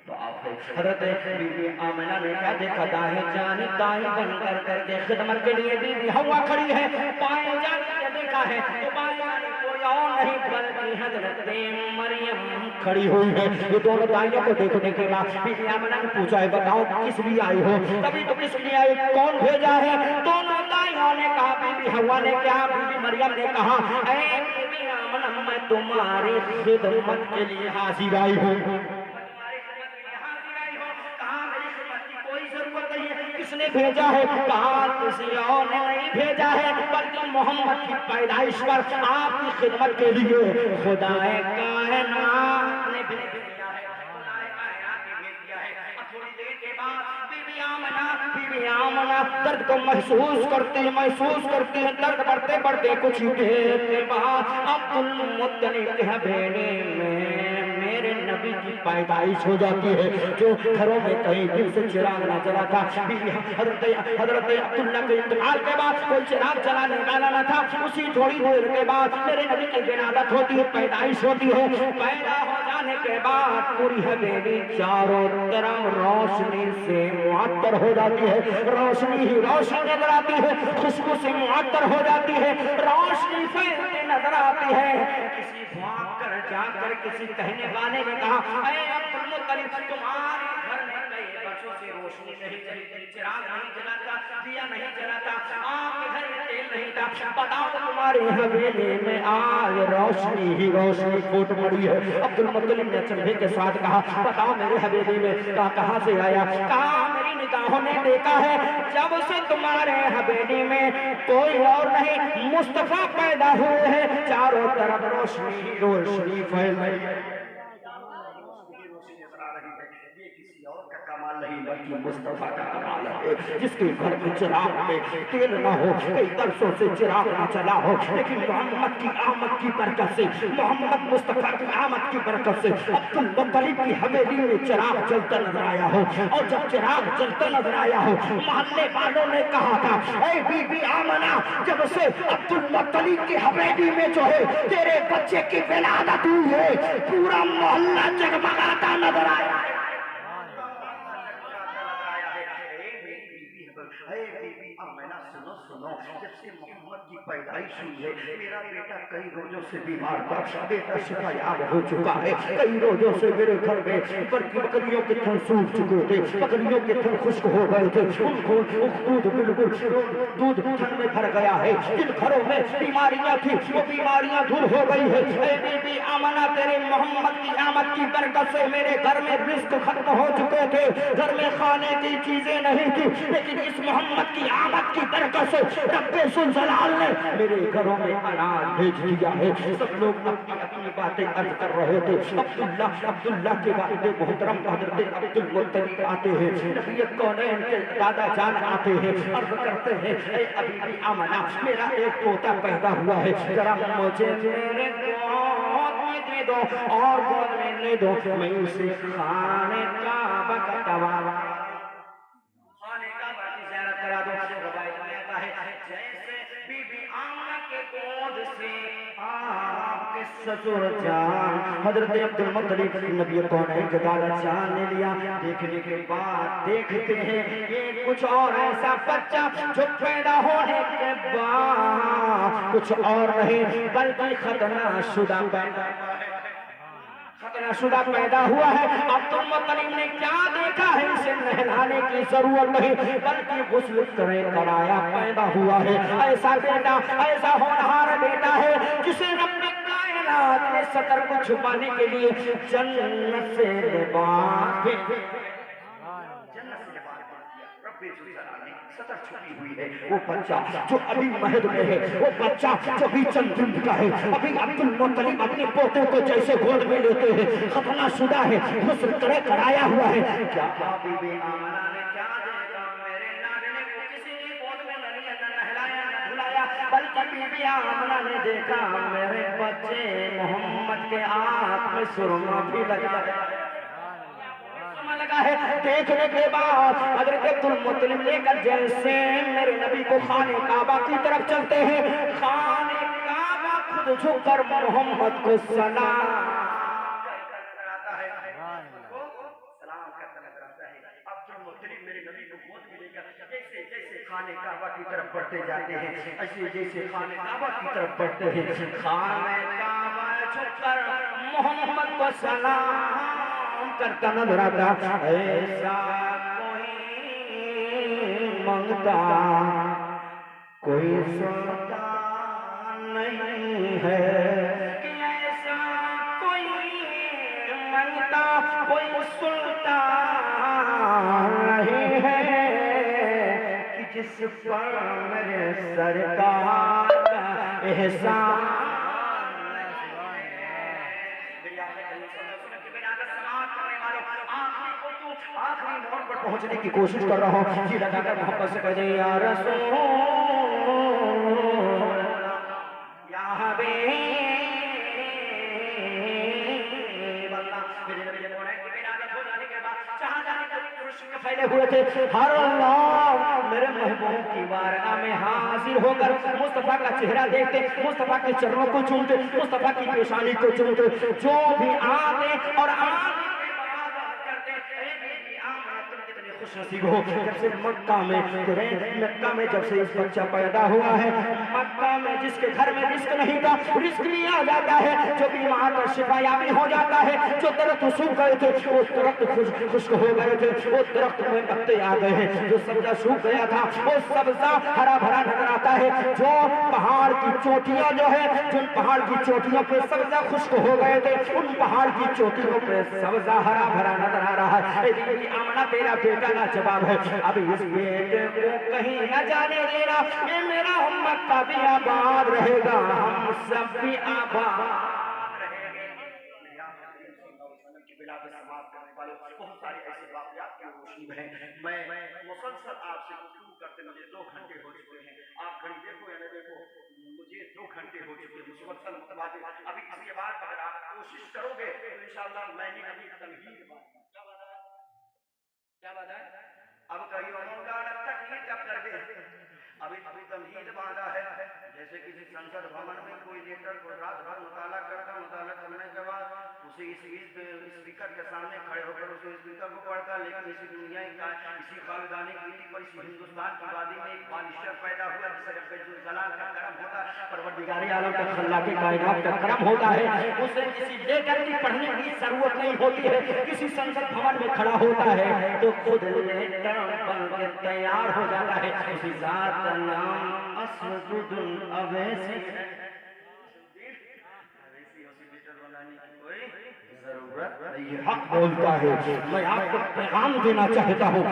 Speaker 1: बाप है। हज़रत बीबी आमना ने क्या देखा? दाएं बनकर करके खिदमत के लिए बीबी हवा खड़ी है। बाएं जाने देखा है तो बाएं जाने कोई और नहीं बल्कि हज़रत मरियम खड़ी हुई है। ये दोनों दाइयों को देखने के बाद बीबी आमना ने पूछा है, बताओ किस लिए आई हो? तभी तो किस लिए आई, कौन भेजा है? दोनों दाइयों ने कहा, बीबी हवा ने क्या? बीबी मरियम ने कहा, ऐ बीबी आमना मैं तुम्हारी खिदमत के लिए हाजिर आई हूँ। किसने भेजा है? कहा किसी और ने नहीं भेजा है, बल्कि मोहम्मद की पैदाइश पर आपकी खिदमत के लिए खुदाए कायनात ने भेज दिया है। खुदाए कायनात ने भेज दिया है। थोड़ी देर के बाद बीबी आमना दर्द को महसूस करते हैं। दर्द बढ़ते कुछ देर के बाद अब्दुल मुत्तलिब के हवेली में मेरे नबी की पैदाइश हो जाती है। जो घरों में कहीं दिन से चिराग ना जला था, हजरत अब्दुल्ला के इंतकाल के बाद कोई चिराग जलाने वाला न था। उसी थोड़ी देर के बाद मेरे नबी की विलादत होती है, पैदाइश होती है। पैदा हो जाने के बाद पूरी हवेली चारों तरफ रोशनी से मुअत्तर हो जाती है। रोशनी ही रोशनी नजर आती है, खुशबू से मुअत्तर हो जाती है, रोशनी फैलती नजर आती है। किसी भाग कर जाकर किसी कहने वाले ने कहा, ऐ अब्दुल मुत्तलिब, तुम्हारे घर में कई वर्षों से रोशनी नहीं चली, चिराग नहीं जलाता, दिया नहीं जलाता, आपके घर में तेल नहीं था, बताओ तुम्हारे हवेली में आज रोशनी ही रोशनी फूट पड़ी है। अब्दुल मुत्तलिब ने चंबे के साथ कहा, बताओ मेरे हवेली में कहाँ से आया? कहा मेरी निगाहों ने देखा है, जब से तुम्हारे हवेली में कोई और नहीं मुस्तफा पैदा हुए हैं, चारों तरफ रोशनी रोशनी फैल रही है। रोशनी नजर आ रही है, ये किसी और का कमाल नहीं बल्कि मुस्तफा का कमाल है, जिसके घर में चिराग में तेल न हो, कई बरसों से चिराग न चला हो, लेकिन मोहम्मद की आमद की बरकत से, मोहम्मद मुस्तफा की आमद की बरकत से अब्दुल मुत्तलिब की हवेली में चिराग जलता नजर आया हो। और जब चिराग जलता नजर आया हो, मोहल्ले वालों ने कहा था, ऐ बीबी आमना, जब से अब्दुल मुत्तलिब की हवेली में जो है तेरे बच्चे की विलादत हुई है, पूरा मोहल्ला जगमगाता नजर आया है। सुनो सुनो, जब से मोहम्मद की पैदाइश हुई है, मेरा बेटा कई रोजों से बीमार था, बेटा शिफायाब हो चुका है, कई रोजों से मेरे घर में बकरियों के थन सूख चुके थे, बकरियों के थन खुश्क हो गए थे, उनको दूध बिल्कुल दूध थन में भर गया है, जिन घरों में बीमारियां थी वो बीमारियां दूर हो गई है। ऐ बीबी आमना, तेरे मोहम्मद की आमद की बरकत से मेरे घर में रिस्क खत्म हो चुके थे, घर में खाने की चीजें नहीं थी, लेकिन इस मोहम्मद की आमद की बरकत से रब्बे सुल जलाल ने मेरे घरों में अनाज भेज दिया है। सब लोग अपनी अपनी बातें अर्ज कर रहे थे। अब्दुल्ला के वालिद मोहतरम हजरत अब्दुल मुत्तलिब आते हैं, नबी कौनैन के दादा जान आते हैं, अर्ज करते हैं, ऐ अबी आमना, मेरा एक पोता पैदा हुआ है, जरा मुझे मेरे गोद में दे दो और गोद में ले दो, मैं उसे खाने का बकतवा करा दो। रवायत में आता है, जैसे बीबी आमना के गोद से आपके ससुर जान हजरत अब्दुल मुत्तलिब नबी कौनैन के दादा जान ने लिया, देखने के बाद देखते हैं ये कुछ और ऐसा बच्चा जो पैदा होने के बाद कुछ और नहीं बल्कि खतनाशुदा पैदा हुआ है। अब्दुल मुत्तलिब ने क्या देखा है, इसे नहलाने की जरूरत नहीं बल्कि गुस्ल कराया पैदा हुआ है। ऐसा बेटा, ऐसा होनहार बेटा है जिसे रब्बे कायनात ने सतर को छुपाने के लिए जन्नत से लिबास सतर छुपी हुई है। वो बच्चा जो अभी महद में है, वो बच्चा जो अभी चंद दिन का है, अभी अब्दुल मुत्तलिब अपने पोते को जैसे गोद में लेते हैं, खतनाशुदा है, गुस्ल कराया हुआ है। क्या बीबी आमना ने क्या देखा, मेरे नागने को किसी की गोद में नहीं नहलाया न धुलाया, बल्कि बीबी आमना ने देखा मेरे बच्चे मोहम्मद के आंख में सुरमा भी लगा है। देखने के बाद हजरत अब्दुल मुत्तलिब लेकर जैसे मेरे नबी को खाने काबा की तरफ चलते हैं, खाने काबा खुद झुककर मोहम्मद को सलाम करता है। अब्दुल मुत्तलिब मेरे नबी को गोद में लेकर जैसे जैसे खाने काबा की तरफ बढ़ते जाते हैं, ऐसे जैसे खाने काबा की तरफ बढ़ते हैं, खाने काबा झुककर मोहम्मद को सलाम करता नजर आता। ऐसा कोई मंगता कोई सुनता नहीं है, कि ऐसा कोई मंगता कोई सुनता नहीं है, कि जिस पर मेरे सरकार का एहसान आखिरी मोड़ पर पहुंचने की कोशिश कर रहा हूँ, जी लगाकर मोहब्बत से कह दे या रसूल या हबीब अल्लाह। मेरे नबी ने बोला कि विलादत हो जाने के बाद जहां जाने का खुशी फैले हुए थे, हर अल्लाह मेरे महबूब की बारगाह में हाजिर होकर मुस्तफा का चेहरा देखते, मुस्तफा के चरणों को चूमते, मुस्तफा की पेशानी को चूमते, जो भी आते और नसीब हो। जब से मक्का में जब से इस बच्चा पैदा हुआ है, मक्का में जिसके घर में रिस्क नहीं था, रिस्क भी आ जाता है, जो बीमार का शिफायाबी हो जाता है, जो दरख्त सूख गए थे वो दरख्त खुश्क हो गए थे, वो दरख्त में पत्ते आ गए हैं, जो सब्जा सूख गया था वो सब्जा हरा भरा नजर आता है, जो पहाड़ की चोटियां जो है, जिन पहाड़ की चोटियों पे सब्जा खुश्क हो गए थे, उन पहाड़ की चोटियों पे सब्जा हरा भरा नजर आ रहा है। आमना तेरा बेटा ना जवाब है, अब इस बेटे को कहीं न जाने देना, ये मेरा उम्मत का भी आबाद रहेगा, हम सब भी आबाद रहेंगे। کے سماعت کرنے والے بہت سارے ایسے واقعات کی روشنی میں میں مسلسل آپ سے گفتگو کرتے مجھے 2 گھنٹے ہو چکے ہیں. آپ گھڑی دیکھو یا نہ دیکھو مجھے 2 گھنٹے ہو چکے ہیں مسلسل متبادل. ابھی اس کے بعد اگر آپ کوشش کرو گے تو انشاءاللہ میں نے ابھی تمہید کیا بات ہے اب کہیں مولانا تقریر کب کر گئے ابھی تمہید باندھا ہے. جیسے کسی سنسد بھون میں کوئی لیڈر کو رات بھر مطالعہ کرتا, مطالعہ کرنے کے بعد اسے اسپیکر کے سامنے کھڑے ہو کر اسے اسپیکر کو پڑھتا. لیکن اسی دنیا اسی خالدانی کی پر اسی ہندوستان کی وادی میں ایک بادشاہ پیدا ہوا جسے رب الجلال کا کرم ہوتا ہے, پروردگار عالم کا خلاق کائنات کا کرم ہوتا ہے. اسے کسی لیڈر کی پڑھنے کی ضرورت نہیں ہوتی ہے. کسی سنسد بھون میں کھڑا ہوتا ہے تو خود لیڈر بن کے تیار ہو جاتا ہے. اسی ذات کا نام اسود الاویسی ہے. یہ حق بولتا ہے. میں آپ کو پیغام دینا چاہتا ہوں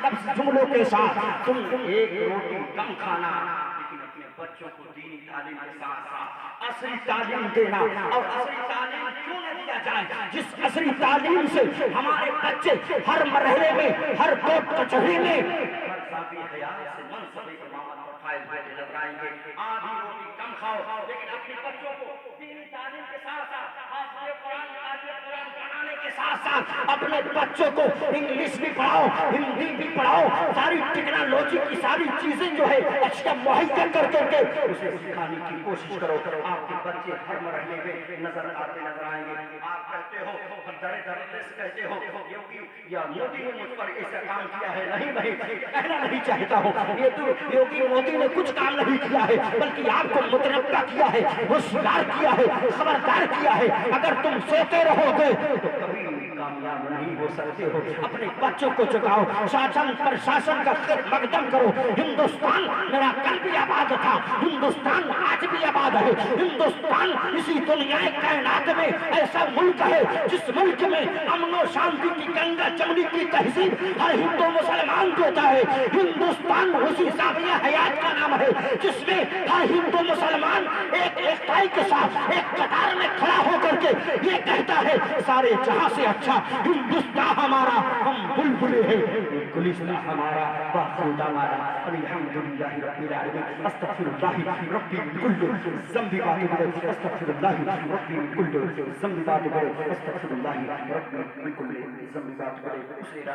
Speaker 1: لفظ جملوں کے ساتھ تم ایک روٹی کم کھانا لیکن اپنے بچوں کو دینی تعلیم کے ساتھ ساتھ عصری تعلیم دینا. اور عصری تعلیم کیوں نہ دیا جائے جس عصری تعلیم سے ہمارے بچے ہر مرحلے میں ہر کوٹ کچہری میں حیات سے منصب امامت اور فائز بیٹھے نظر آئیں گے. آدھی روٹی کم کھاؤ لیکن اپنے بچوں کو دینی تعلیم کے ساتھ ساتھ قرآن پڑھانے کے ساتھ ساتھ اپنے بچوں کو انگلش بھی پڑھاؤ, ہندی بھی پڑھاؤ. ساری ٹیکنالوجی کی ساری چیزیں جو ہے اشیاء مہیا کر کے اسے سکھانے کی کوشش کرو. آپ کے بچے ہر مرحلے میں نظر آئیں گے. آپ کہتے ہو کہتے ہو یوگی یا مودی نے مجھ پر ایسا کام کیا ہے. نہیں کہنا نہیں چاہتا ہوں یہ تو یوگی مودی نے کچھ کام نہیں کیا ہے بلکہ آپ کو متنبہ کیا ہے, ہوشیار کیا ہے, خبردار کیا ہے. اگر تم سوتے رہو گے تو کبھی کامیاب نہیں ہو سکتے ہو. اپنے بچوں کو جگاؤ, شاسن پرشاسن کا مقدم کرو. ہندوستان میرا کل بھی آباد تھا, ہندوستان آج بھی آباد ہے. ہندوستان اسی دنیا کائنات میں ایسا ملک ہے جس ملک میں امن و شانتی کی گنگا جمنی کی تہذیب ہر ہندو مسلمان دیتا ہے. ہندوستان اسی زاویہ حیات کا نام ہے جس میں ہر ہندو مسلمان ایک تائی کے ساتھ ایک قطار میں کھڑا ہو کر کے یہ کہتا ہے سارے جہاں سے اچھا ہندوستان ہمارا, ہم بلبلے ہیں, گلستان ہمارا, باخود ہمارا. الحمدللہ رب العالمین. استغفر اللہ ربی من کل ذنب واتوب, استغفر اللہ ربی من کل ذنب واتوب, استغفر اللہ ربی من کل ذنب واتوب.